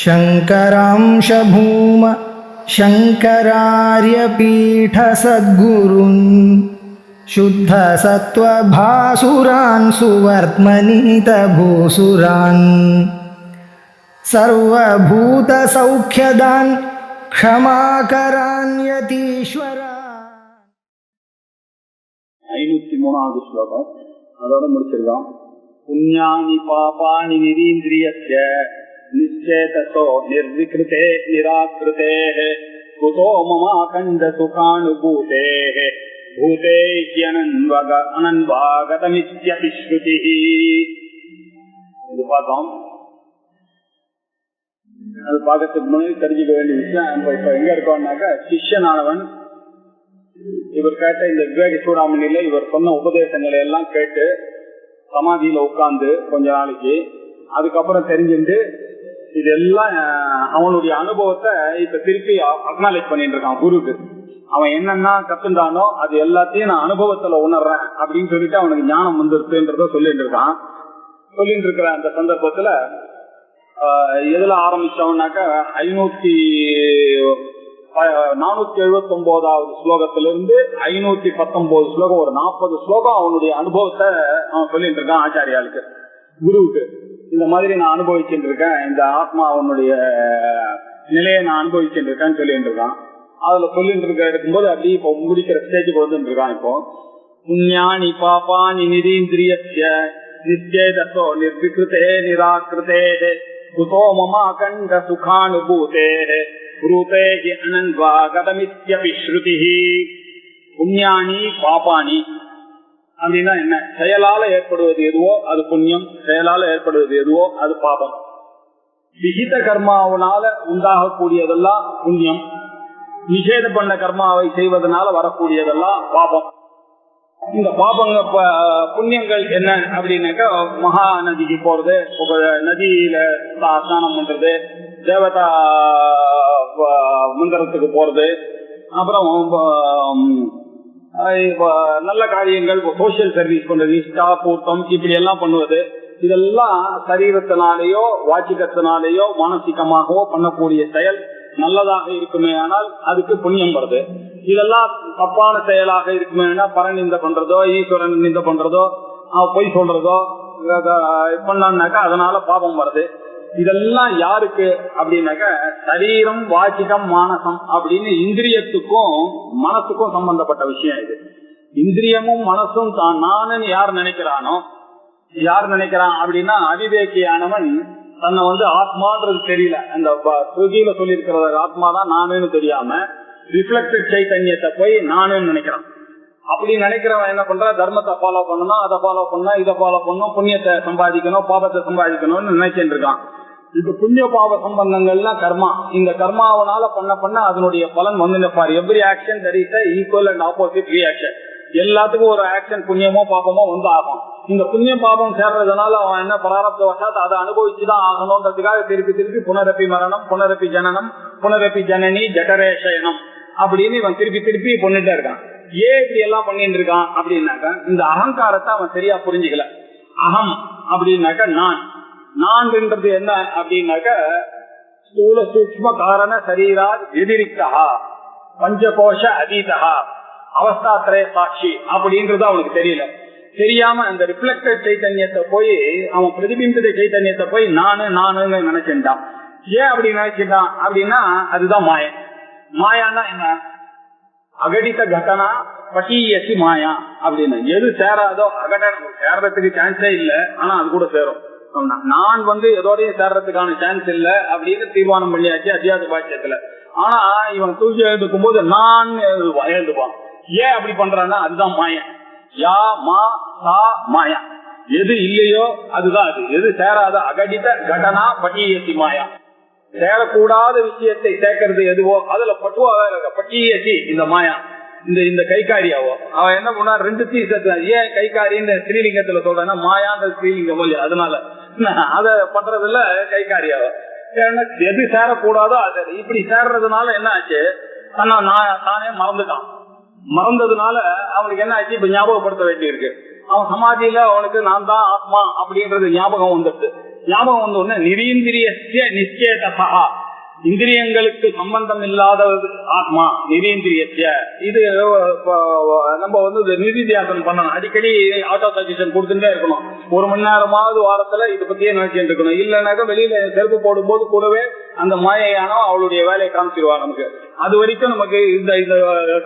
शङ्करांश भूम शङ्करार्यपीठसद्गुरून् शुद्धसत्त्वभासुरान् सुवर्त्मनीतभूसुरान् सर्वभूतसौख्यदान् क्षमाकरान् यतीश्वरान्. 503வது ஸ்லோகம் அதோட முடிச்சிருக்கோம். புண்ணியானி பாபானி நிரீந்திரியஸ்ய நிச்சேதசோ நிர்விக்ருதே நிராக்ருதே குதோ மமாகண்ட சுகானுபூதே பூதே அனன்வாகதமித்யபி ஸ்ருதிஹ. இது பார்த்தோம். அது பார்க்கறதுக்கு முன்னாடி தெரிஞ்சுக்க வேண்டிய விஷயம், நம்ம இப்ப எங்க இருக்கோம்னாக்க, சிஷ்யனானவன் இவர் கேட்ட இந்த விவேக சூடாமணியில இவர் சொன்ன உபதேசங்களை எல்லாம் கேட்டு சமாதியில உட்கார்ந்து கொஞ்ச நாளைக்கு, அதுக்கப்புறம் தெரிஞ்சுட்டு இதெல்லாம் அவனுடைய அனுபவத்தை இப்ப திருப்பி அக்னாலேஜ் பண்ணிட்டு இருக்கான் குருக்கு. அவன் என்னென்ன கத்துண்டானோ அது எல்லாத்தையும் நான் அனுபவத்துல உணர்றேன் அப்படின்னு சொல்லிட்டு அவனுக்கு ஞானம் வந்துருச்சுன்றத சொல்லிட்டு இருக்கான். சொல்லிட்டு இருக்கிற அந்த சந்தர்ப்பத்துல எதுல ஆரம்பிச்சவனாக்க 479வது ஸ்லோகத்திலிருந்து 519 ஸ்லோகம், ஒரு 40 ஸ்லோகம் அவனுடைய அனுபவத்தை அவன் சொல்லிட்டு இருக்கான் ஆச்சாரியாளுக்கு, குருவுக்கு. இந்த மாதிரி நான் அனுபவிச்சுட்டு இருக்கேன், இந்த ஆத்மா அவனுடைய நிலையை நான் அனுபவிச்சுட்டு இருக்கேன்னு சொல்லிட்டு இருக்கான். அதுல சொல்லிட்டு இருக்க இருக்கும்போது அப்படியே இப்போ முடிக்கிற ஸ்டேஜுக்கு வந்துட்டு இருக்கான். இப்போ புண்ணியானி பாபானி நிரீந்திரியஸ்ய நிச்சேதசோ நிர்விக்ருதே நிராக்ருதே குதோ மமாகண்ட சுகானுபூதே ரூபே அனன்வாகதமித்யபி ஸ்ருதிஹ. புண்ணியானி பாபானி அப்படின்னா என்ன? செயலால ஏற்படுவது எதுவோ அது புண்ணியம், செயலால ஏற்படுவது எதுவோ அது பாபம். விகித கர்மாவனால உண்டாகக்கூடியதெல்லாம் புண்ணியம், நிஷேத பண்ண கர்மாவை செய்வதனால வரக்கூடியதெல்லாம் பாபம். இந்த பாபங்க புண்ணியங்கள் என்ன அப்படின்னாக்கா, மகா நதிக்கு போறது, நதியில ஸ்நானம் பண்றது, தேவதா மந்திரத்துக்கு போறது, அப்புறம் நல்ல காரியங்கள், சோசியல் சர்வீஸ் பண்றது, நிஷ்டா பூர்த்தம் இப்படி எல்லாம் பண்ணுவது. இதெல்லாம் சரீரத்தினாலேயோ வாச்சிகத்தினாலேயோ மானசிகமாகவோ பண்ணக்கூடிய செயல் நல்லதாக இருக்குமே ஆனால் அதுக்கு புண்ணியம் வருது. இதெல்லாம் தப்பான செயலாக இருக்குமே, பரநிந்த பண்றதோ ஈஸ்வரன் நிந்த பண்றதோ பொய் சொல்றதோ பண்ணான்னாக்கா அதனால பாபம் வருது. இதெல்லாம் யாருக்கு அப்படின்னாக்க, சரீரம் வாச்சிகம் மானசம் அப்படின்னு இந்திரியத்துக்கும் மனசுக்கும் சம்பந்தப்பட்ட விஷயம் இது. இந்திரியமும் மனசும் தான் நானுன்னு யார் நினைக்கிறானோ, யார் நினைக்கிறான் அப்படின்னா அவிவேக்கியானவன் தன்னை ஆத்மான்றது தெரியல, அந்த சுகியில சொல்லி இருக்கிற ஆத்மாதான் நானுன்னு தெரியாம ரிஃப்ளெக்டட் சைத்தன்யத்தை போய் நானுன்னு நினைக்கிறான். அப்படி நினைக்கிறவன் என்ன பண்ற, தர்மத்தை ஃபாலோ பண்ணணும், அதை ஃபாலோ பண்ணணும், இதை ஃபாலோ பண்ணணும், புண்ணியத்தை சம்பாதிக்கணும், பாபத்தை சம்பாதிக்கணும்னு நினைச்சுட்டு இருக்கான். இப்ப புண்ணிய பாப சம்பந்தங்கள்லாம் கர்மா. இந்த கர்மாவனால பண்ண அதனுடைய பலன் for every action there is a equal and opposite reaction. எல்லாத்துக்கும் ஒரு ஆக்ஷன் புண்ணியமோ பாபமோ ஆகும். இந்த புண்ணிய பாபம் சேர்றதுனால அவன் என்ன பிராரப்த வசாத் அதை அனுபவிச்சுதான் ஆகணும்ன்றதுக்காக திருப்பி திருப்பி புனரப்பி மரணம், புனரப்பி ஜனனம், புனரப்பி ஜனனி ஜடரேஷயனம் அப்படின்னு இவன் திருப்பி திருப்பி பண்ணிட்டே இருக்கான். ஏன் இப்படி எல்லாம் பண்ணிட்டு இருக்கான் அப்படின்னாக்க, இந்த அகங்காரத்தை அவன் சரியா புரிஞ்சுக்கல. அகம் அப்படின்னாக்க நான்ன்றது என்ன அப்படின்னாக்க, ஸ்தூல சூக்ஷ்ம காரண சரீரா எதிரிக்தா பஞ்சகோஷ அதீதா அவஸ்தாத்திரய சாட்சி அப்படின்றது அவனுக்கு தெரியல. தெரியாம அந்த ரிஃப்ளெக்டட் சைத்தன்யத்தை போய், அவன் பிரதிபிம்பித சைத்தன்யத்தை போய் நானுன்னு நினைச்சுட்டான். ஏன் அப்படி நினைச்சுட்டான் அப்படின்னா, அதுதான் மாயா. மாயான்னா என்ன? அகடித கட்டனா பட்டியசி மாயா அப்படின்னு. எது சேராதோ அகடனம் சேர்றதுக்கு சான்ஸே இல்லை, ஆனா அது கூட சேரும். நான் எதோடையும் சேர்றதுக்கான சான்ஸ் இல்லை அப்படின்னு தீர்மானம் பண்ணியாச்சு அத்தியாச பாஷ்யத்துல. ஆனா இவன் தூக்கி எழுதுக்கும் போது நான் எழுதுவான். ஏன் அப்படி பண்றான்னா அதுதான் மாயா. யா மா சா மாயா. எது இல்லையோ அதுதான் அது. எது சேராத அகடித கடனா பட்டியசி மாயா. சேரக்கூடாத விஷயத்தை சேர்க்கறது எதுவோ அதுல பட்டுவா பட்டியசி இந்த மாயா. இந்த கைகாரியாவோ அவன் என்ன பண்ணா, ரெண்டு தீ சேர்த்து. ஏன் கைகாரின்னு ஸ்ரீலிங்கத்துல சொல்றேன்னா, மாயான்ற ஸ்ரீலிங்கம் இல்லையா, அதனால அத பண்றதுல கைகாரியாவோ. எது சேரக்கூடாதோ அது. இப்படி சேர்றதுனால என்ன ஆச்சு, தானே மறந்துட்டான். மறந்ததுனால அவனுக்கு என்ன ஆச்சு, இப்ப ஞாபகப்படுத்த வேண்டி இருக்கு. அவன் சமாதியில அவனுக்கு நான் தான் ஆத்மா அப்படின்றது ஞாபகம் வந்துடுது. ஞாபகம் வந்து ஒண்ணு நிரீந்திரியஸ்ய நிச்சேதசா, இந்திரியங்களுக்கு சம்பந்தம் இல்லாத ஆத்மா நிரீந்திரியஸ்ய. இது நம்ம வந்து நிதித்தியாசனம் பண்ணணும், அடிக்கடி ஆட்டோ சஜஷன் கொடுத்துட்டே இருக்கணும். 1 மணி நேரமாவது வாரத்துல இதை பத்தியே நினைச்சுட்டு இருக்கணும். இல்லைன்னாக்கா வெளியில செருப்பு போடும் போது கூடவே அந்த மாயையானோ அவளுடைய வேலையை காமிச்சிருவாங்க நமக்கு. அது வரைக்கும் நமக்கு இந்த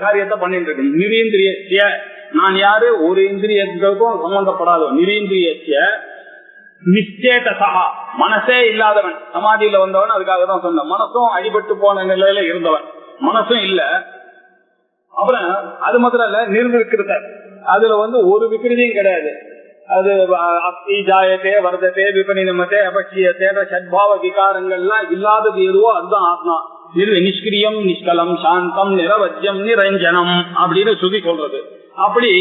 காரியத்தை பண்ணிட்டு இருக்கணும். நிரீந்திரியஸ்ய, நான் யாரு, ஒரு இந்திரியத்துக்கும் சம்பந்தப்படாத நிரீந்திரியஸ்ய நிச்சேதசா, மனசே இல்லாதவன், சமாதியில வந்தவன். அதுக்காக தான் சொன்ன, மனசும் அடிபட்டு போன நிலையில இருந்தவன், மனசும் இல்ல. அப்புறம் அது மாத்திரம் இல்ல, நிர்விக்கிருத, அதுல வந்து ஒரு விக்கிருதியும் கிடையாது. அது அஸ்தி ஜாயத்தே வர்தத்தே விபணிதமத்தே அபட்சியத்தேன்ற சத்பாவ விகாரங்கள்லாம் இல்லாதது எதுவோ அதுதான் ஆத்மா. நிஷ்கிரியம் நிஷ்கலம் சாந்தம் நிரவஜ்யம் நிரஞ்சனம் அப்படின்னு சொல்லி சொல்றது. அப்படி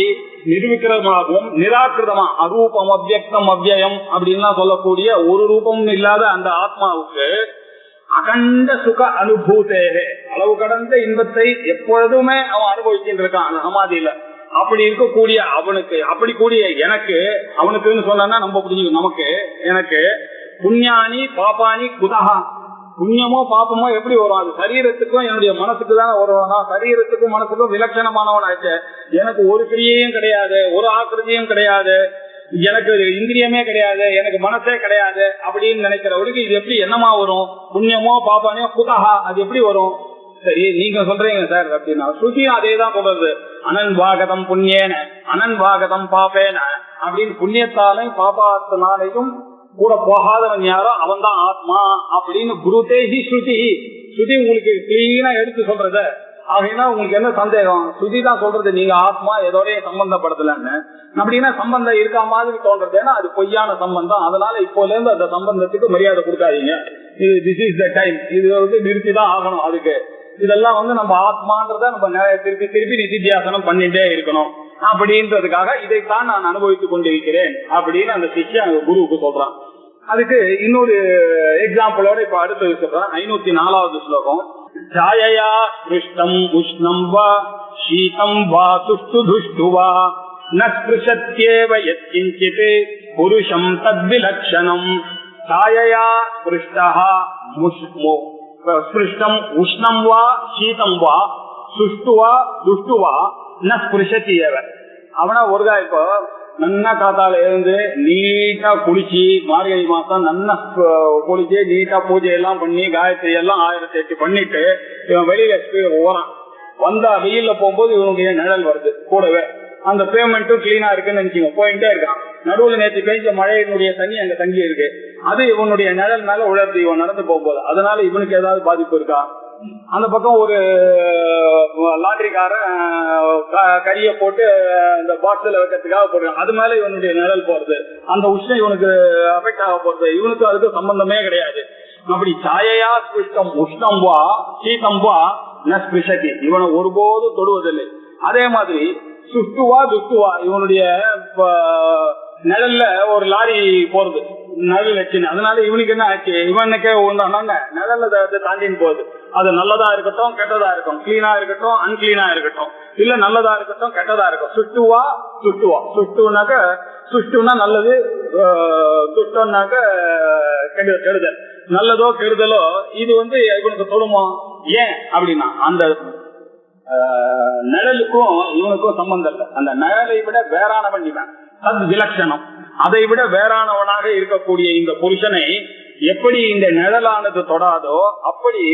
நிர்விக்கிரமாகவும் நிராகிருதமா அரூபம் அவ்யக்தம் அவ்யயம் அப்படின்லாம் சொல்லக்கூடிய ஒரு ரூபமும் இல்லாத அந்த ஆத்மாவுக்கு அகண்ட சுக அனுபூத்தேகே, அளவு கடந்த இன்பத்தை எப்பொழுதுமே அவன் அனுபவிச்சுட்டு இருக்கான் அந்த சமாதியில. அப்படி இருக்கக்கூடிய அவனுக்கு, அப்படி கூடிய எனக்கு, அவனுக்குன்னு சொன்னா நம்ம புரிஞ்சுக்கணும், நமக்கு எனக்கு புண்ணியானி பாபானி குதஹா, புண்ணியமோ பாப்பமோ எப்படி வரும்? அது சரீரத்துக்கும் என்னுடைய மனசுக்கு தானே வரும். நான் சரீரத்துக்கும் மனசுக்கும் விலட்சணமானவன் ஆச்சு. எனக்கு ஒரு கிரியையும் கிடையாது, ஒரு ஆக்கிருதியும் கிடையாது, எனக்கு இந்திரியமே கிடையாது, எனக்கு மனசே கிடையாது அப்படின்னு நினைக்கிறவருக்கு இது எப்படி என்னமா வரும்? புண்ணியமோ பாப்பானியோ குதஹா, அது எப்படி வரும்? சரி, நீங்க சொல்றீங்க சார் அப்படின்னா, ஸ்ருதியும் அதே தான் சொல்றது. அனன்வாகதம் புண்ணியேன அனன்வாகதம் பாப்பேன அப்படின்னு, புண்ணியத்தாலையும் பாபாத்தினாலையும் கூட போகாதவன் யாரோ அவன் தான் ஆத்மா அப்படின்னு குருதேஹி ஸ்ருதி. ஸ்ருதி உங்களுக்கு கிளீனா எடுத்து சொல்றத. ஆகையா உங்களுக்கு என்ன சந்தேகம்? ஸ்ருதி தான் சொல்றது நீங்க ஆத்மா எதோடய சம்பந்தப்படுத்தலன்னு. அப்படின்னா சம்பந்தம் இருக்கா மாதிரி தோன்றது, ஏன்னா அது பொய்யான சம்பந்தம். அதனால இப்போல இருந்து அந்த சம்பந்தத்துக்கு மரியாதை கொடுக்காதீங்க. இது திஸ் இஸ் த டைம், இது வந்து நிறுத்திதான் ஆகணும். அதுக்கு இதெல்லாம் வந்து நம்ம ஆத்மான்றத நம்ம திருப்பி திருப்பி நிதித்தியாசனம் பண்ணிட்டே இருக்கணும் அப்படின்றதுக்காக இதைத்தான் நான் அனுபவித்துக் கொண்டிருக்கிறேன் அப்படின்னு அந்த சிஷ்யன் குருவுக்கு சொல்றான். அதுக்கு இன்னொரு எக்ஸாம்பிளோட இப்ப அடுத்தது சொல்றான். 504வது ஸ்லோகம். சாயயா ஸ்பிருஷ்டம் உஷ்ணம் வா சீதம் வா துஷ்டு துஷ்டு வா ந ஸ்பிருஷத்யேவ யத்கிஞ்சித் புருஷம் தத்விலக்ஷணம். சாயயா ஸ்பிருஷ்டஹ ஸ்பிருஷ்டம் உஷ்ணம் வா சீதம் வா சுஷ்டு வா துஷ்டு வா ந ஸ்பிருஷத்யேவ. அவனா ஒருதா இப்போ நன்னா காத்தால இருந்து நீட்டா குளிச்சு, மார்கழி மாசம் நன்னா குளிச்சு நீட்டா பூஜை எல்லாம் பண்ணி காயத்ரி எல்லாம் 1008 பண்ணிட்டு இவன் வெளியில ஓறான். வந்தா வெயில்ல போகும்போது இவனுடைய நிழல் வருது கூடவே. அந்த பேமெண்ட்டும் கிளீனா இருக்குன்னு நினைச்சுங்க, போயிட்டே இருக்கான். நடுவுல நேற்று பெய்ஞ்ச மழையினுடைய தண்ணி அங்க தங்கி இருக்கு, அது இவனுடைய நிழல் மேல உழர்ந்து இவன் நடந்து போகும்போது. அதனால இவனுக்கு ஏதாவது பாதிப்பு இருக்கா? அந்த பக்கம் ஒரு லாண்டரிக்காரன் கறியை போட்டு இந்த பாக்ஸ்ல வைக்கிறதுக்காக போடுறான், அது மேல இவனுடைய நிழல் போறது, அந்த உஷ்ணம் இவனுக்கு அஃபெக்ட் ஆக போறது. இவனுக்கு அதுக்கு சம்பந்தமே கிடையாது. அப்படி சாயையா ஸ்பிருஷ்டம் உஷ்ணம் வா சீதம் வா ந ஸ்பிருஷதி, இவனை ஒருபோது தொடுவதில்லை. அதே மாதிரி சுஷ்டுவா துஷ்டுவா, இவனுடைய நிழல்ல ஒரு லாரி போறது, நிழல் வச்சுன்னு, அதனால இவனுக்கு என்ன ஆச்சு? இவனுக்கே ஒன்றாங்க நிழல்ல தாண்டின்னு போகுது. அது நல்லதா இருக்கட்டும் கெட்டதா இருக்கும், கிளீனா இருக்கட்டும் அன்கிளீனா இருக்கட்டும், இல்ல நல்லதா இருக்கட்டும் கெட்டதா இருக்கும். சுஷ்டுவா சுஷ்டுவா, சுஷ்டுனாக்க சுஷ்டுனா நல்லது, துஷ்டம்னாக்க கெடுதல். நல்லதோ கெடுதலோ இது வந்து இவனுக்கு தொடுமா? ஏன் அப்படின்னா அந்த நிழலுக்கும் இவனுக்கும் சம்பந்தம் இல்லை. அந்த நிழலை விட வேறானவன் இவன், அது விலட்சணம். அதை விட வேறானவனாக இருக்கக்கூடிய இந்த புருஷனை எப்படி இந்த நிழலானது தொடாதோ அப்படி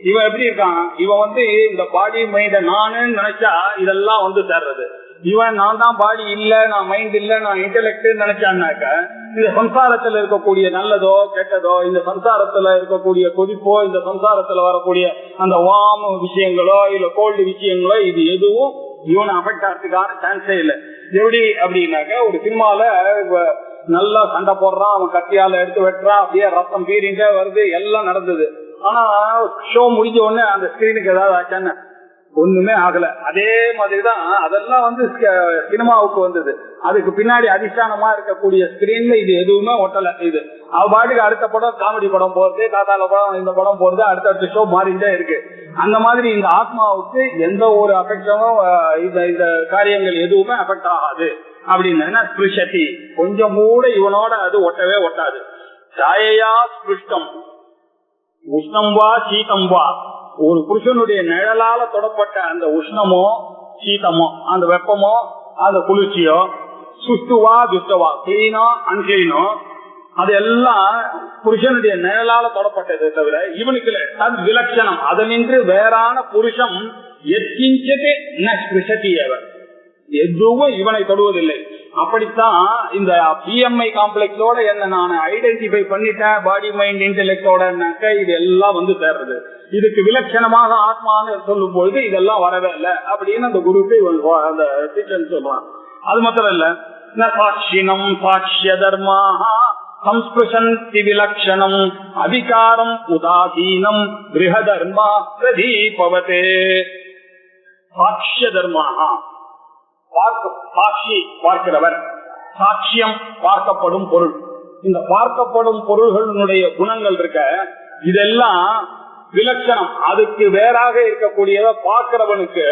இவன் எப்படி இருக்கான்? இவன் வந்து இந்த பாடி மைண்ட நானு நினைச்சா இதெல்லாம் வந்து சேர்றது. இவன் நான் தான் பாடி இல்ல, நான் மைண்ட் இல்ல, நான் இன்டெலெக்ட் நினைச்சான்னாக்க இந்த சம்சாரத்துல இருக்கக்கூடிய நல்லதோ கெட்டதோ, இந்த சம்சாரத்துல இருக்கக்கூடிய கொதிப்போ, இந்த சம்சாரத்துல வரக்கூடிய அந்த வார்ம் விஷயங்களோ இல்ல கோல்டு விஷயங்களோ, இது எதுவும் இவனை அஃபெக்ட் ஆகிறதுக்கான சான்ஸே இல்லை. எப்படி அப்படின்னாக்க ஒரு சினிமால நல்லா சண்டை போடுறான், அவன் கத்தியால எடுத்து வெட்டுறான், அப்படியே ரத்தம் பீரிங்க வருது, எல்லாம் நடந்தது. ஆனா ஷோ முடிஞ்ச உடனே அந்த ஸ்கிரீனுக்கு ஏதாவது ஆச்சான்னு ஒண்ணுமே ஆகல. அதே மாதிரிதான் அதெல்லாம் வந்து சினிமாவுக்கு வந்தது. அதுக்கு பின்னாடி அதிஷ்டானமா இருக்கக்கூடிய ஸ்கிரீன்ல இது எதுவுமே ஒட்டல. இது அவ பாட்டுக்கு அடுத்த படம் காமெடி படம் போறது, காத்தால படம் இந்த படம் போறது, அடுத்த ஷோ மாறிட்டே இருக்கு. அந்த மாதிரி இந்த ஆத்மாவுக்கு எந்த ஒரு அஃபெக்ஷனும் இந்த காரியங்கள் எதுவுமே அஃபெக்ட் ஆகாது அப்படின்னு ஸ்பிருஷதி, கொஞ்சம் கூட இவனோட அது ஒட்டவே ஒட்டாது. ஜாயையா ஸ்பிருஷ்டம் உஷ்ணம் வா சீதம் வா, ஒரு புருஷனுடைய நிழலால தொடப்பட்ட அந்த உஷ்ணமோ சீதமோ, அந்த வெப்பமோ அந்த குளிர்ச்சியோ, சுஷ்டுவா துஷ்டவா, கிளீனோ அன்கிளீனோ, அதெல்லாம் புருஷனுடைய நிழலால தொடப்பட்டதை தவிர இவனுக்கு தத் விலட்சணம், அதனின்று வேறான புருஷம் எத்கிஞ்சது ந ஸ்பிருஷதி அவர், எதுவும் இவனை தொடுவதில்லை. அப்படித்தான் இந்த பிஎம்ஐ காம்ப்ளெக்ஸோட என்ன நான் ஐடென்டிஃபை பண்ணிட்டேன் பாடி மைண்ட் இன்டெலெக்டோட, இது எல்லாம் வந்து சேர்றது. இதுக்கு விலட்சணமாக ஆத்மான்னு சொல்லும் பொழுது இதெல்லாம் வரவே இல்லை அப்படின்னு அந்த குருக்கு அந்த டீச்சர் சொல்றான். அது மாத்திரம் இல்ல, சாட்சினம் சாட்சிய தர்மாக சம்ஸ்பிருஷந்தி விலட்சணம் அதிகாரம் உதாசீனம் கிரகதர்மா பிரதீபவதே. சாட்சிய தர்மாக சாட்சி பார்க்கிறவர், சாட்சியம் பார்க்கப்படும் பொருள். இந்த பார்க்கப்படும் பொருள்களுடைய குணங்கள் இருக்க இதெல்லாம் விலட்சணம், அதுக்கு வேறாக இருக்கக்கூடியத பார்க்கிறவனுக்கு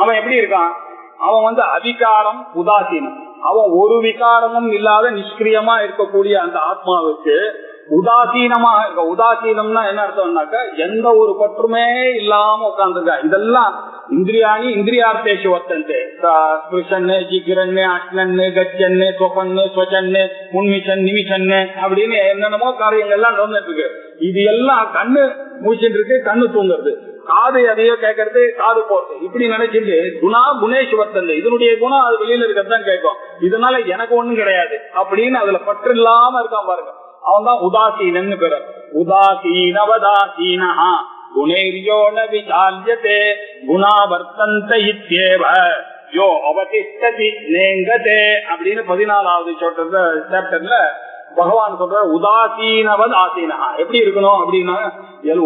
அவன் எப்படி இருக்கான், அவன் வந்து அதிகாரம் உதாசீனம், அவன் ஒரு விகாரமும் இல்லாத நிஷ்கிரியமா இருக்கக்கூடிய அந்த ஆத்மாவுக்கு உதாசீனமாக இருக்க. உதாசீனம்னா என்ன அர்த்தம்னாக்க எந்த ஒரு பற்றுமே இல்லாம உட்கார்ந்துருக்க. இதெல்லாம் இந்திரியாணி இந்திரியார்த்தேஷு வர்த்தந்தே, ஸ்பிருஷன்னு ஜிகிரன்னு அஷ்ணன்னு கச்சன்னு சொபன்னு ஸ்வச்சன்னு உன்மிஷன் நிமிஷன்னு அப்படின்னு என்னென்னமோ காரியங்கள்லாம் நடந்துட்டு இருக்கு. இது எல்லாம் கண்ணு மூச்சுட்டு இருக்கு, கண்ணு தூங்குறது, காது எதையோ கேட்கறது, காது போறது, இப்படி நினைச்சிட்டு குணா குணேஷ் வர்த்தந்தை, இதனுடைய குணம் அது வெளியில இருக்கிறதான் கேட்கும், இதனால எனக்கு ஒண்ணும் கிடையாது அப்படின்னு அதுல பற்று இல்லாம இருக்கான் பாருங்க. அவன் தான் உதாசீனன்னு பேரு. உதாசீனவதாசீனா குணேரியோன விசால்யதே குணா வர்த்தந்த இத்யேவ யோ அவதிஷ்டதி நேங்கதே அப்படின்னு 14வது சாப்டர்ல பகவான் சொல்ற உதாசீனவத் ஆசீனா எப்படி இருக்கணும் அப்படின்னா,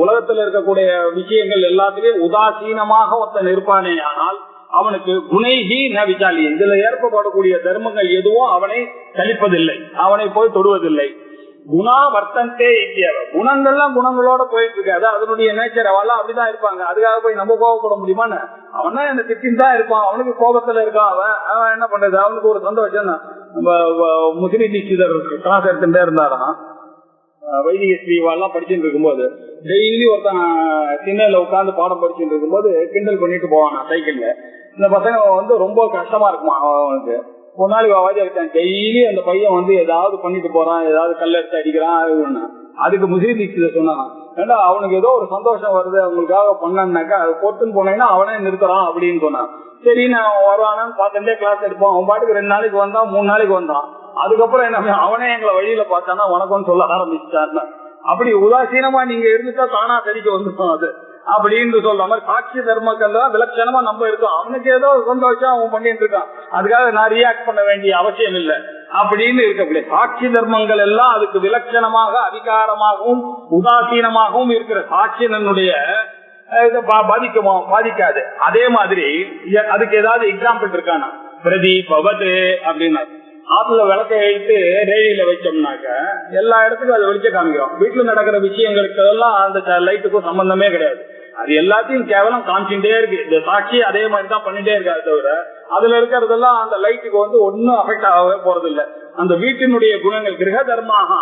உலகத்துல இருக்கக்கூடிய விஷயங்கள் எல்லாத்திலையும் உதாசீனமாக ஒருத்தன் இருப்பானே ஆனால் அவனுக்கு குணைகி ந விசாலி, இதுல ஏற்படக்கூடிய தர்மங்கள் எதுவும் அவனை கழிப்பதில்லை, அவனை போய் தொடுவதில்லை. குணா வர்த்தந்தே இத்தியவ, குணங்கள்லாம் குணங்களோட போயிட்டு இருக்கு, அது அதனுடைய நேச்சர், அவெல்லாம் அப்படிதான் இருப்பாங்க. அதுக்காக போய் நம்ம கோபப்பட முடியுமான்னு, அவன் தான் என்ன திட்டின்னு தான் இருப்பான், அவனுக்கு கோபத்துல இருக்கான். அவன் என்ன பண்றது, அவனுக்கு ஒரு சந்தோஷம் தான். நம்ம முஸ்லிம் தீட்சிதர் கிளாஸ் எடுத்துட்டே இருந்தாராம், வைதிக ஸ்ரீவாலாம் படிச்சுட்டு இருக்கும்போது டெய்லி ஒருத்தன் திண்ணையில உட்கார்ந்து பாடம் படிச்சுட்டு இருக்கும்போது கிண்டல் பண்ணிட்டு போவான் சைக்கிள்ல. இந்த பசங்க வந்து ரொம்ப கஷ்டமா இருக்குமா அவனுக்கு. ஒரு நாளைக்கு வாஜா வச்சான், டெய்லி அந்த பையன் வந்து ஏதாவது பண்ணிட்டு போறான், ஏதாவது கல் எடுத்து அடிக்கிறான். அதுக்கு முஸ்லிம் தீட்சிதர் சொன்னான், ஏன்னா அவனுக்கு ஏதோ ஒரு சந்தோஷம் வருது அவங்களுக்காக பண்ணான்னாக்கா அது போட்டுன்னு போனேன்னா அவனே நிறுத்துறான் அப்படின்னு சொன்னான். சரி நான் வருவானான்னு பார்த்துட்டே கிளாஸ் எடுப்போம். அவன் பாட்டுக்கு 2 நாளைக்கு வந்தான், 3 நாளைக்கு வந்தான். அதுக்கப்புறம் என்ன அவனே எங்களை வழியில பார்த்தானா உனக்குன்னு சொல்ல ஆரம்பிச்சுட்டாருன்னா, அப்படி உதாசீனமா நீங்க இருந்துட்டா தானா சரிக்கு வந்துட்டோம் அது அப்படின்னு சொல்ற மாதிரி சாட்சி தர்மக்கள்ல விலட்சணமா நம்ம இருக்கோம். அவனுக்கு ஏதோ சந்தோஷம் அவன் பண்ணிட்டு இருக்கான், அதுக்காக நான் ரியாக்ட் பண்ண வேண்டிய அவசியம் இல்லை அப்படின்னு இருக்கக்கூடிய சாட்சி தர்மங்கள் எல்லாம் அதுக்கு விலட்சணமாக அதிகாரமாகவும் உதாசீனமாகவும் இருக்கிற சாட்சியனுடைய பாதிக்குமா பாதிக்காது. அதே மாதிரி அதுக்கு ஏதாவது எக்ஸாம்பிள் இருக்கானா, பிரதீபவது அப்படின்னா ஆத்துல விளக்க எழுத்து ரேடியில வச்சோம்னாக்க எல்லா இடத்துக்கும் அதை வெளிச்ச காமிக்கிறோம். வீட்டுல நடக்கிற விஷயங்களுக்கு எல்லாம் அந்த லைட்டுக்கும் சம்பந்தமே கிடையாது, அது எல்லாத்தையும் கேவலம் காமிச்சுட்டே இருக்கு. இந்த சாட்சி அதே மாதிரிதான் பண்ணிட்டே இருக்காது தவிர அதுல இருக்கிறதெல்லாம் அந்த லைட்டுக்கு வந்து ஒன்னும் அஃபெக்ட் ஆகவே போறது இல்லை. அந்த வீட்டினுடைய குணங்கள் கிரக தர்மாக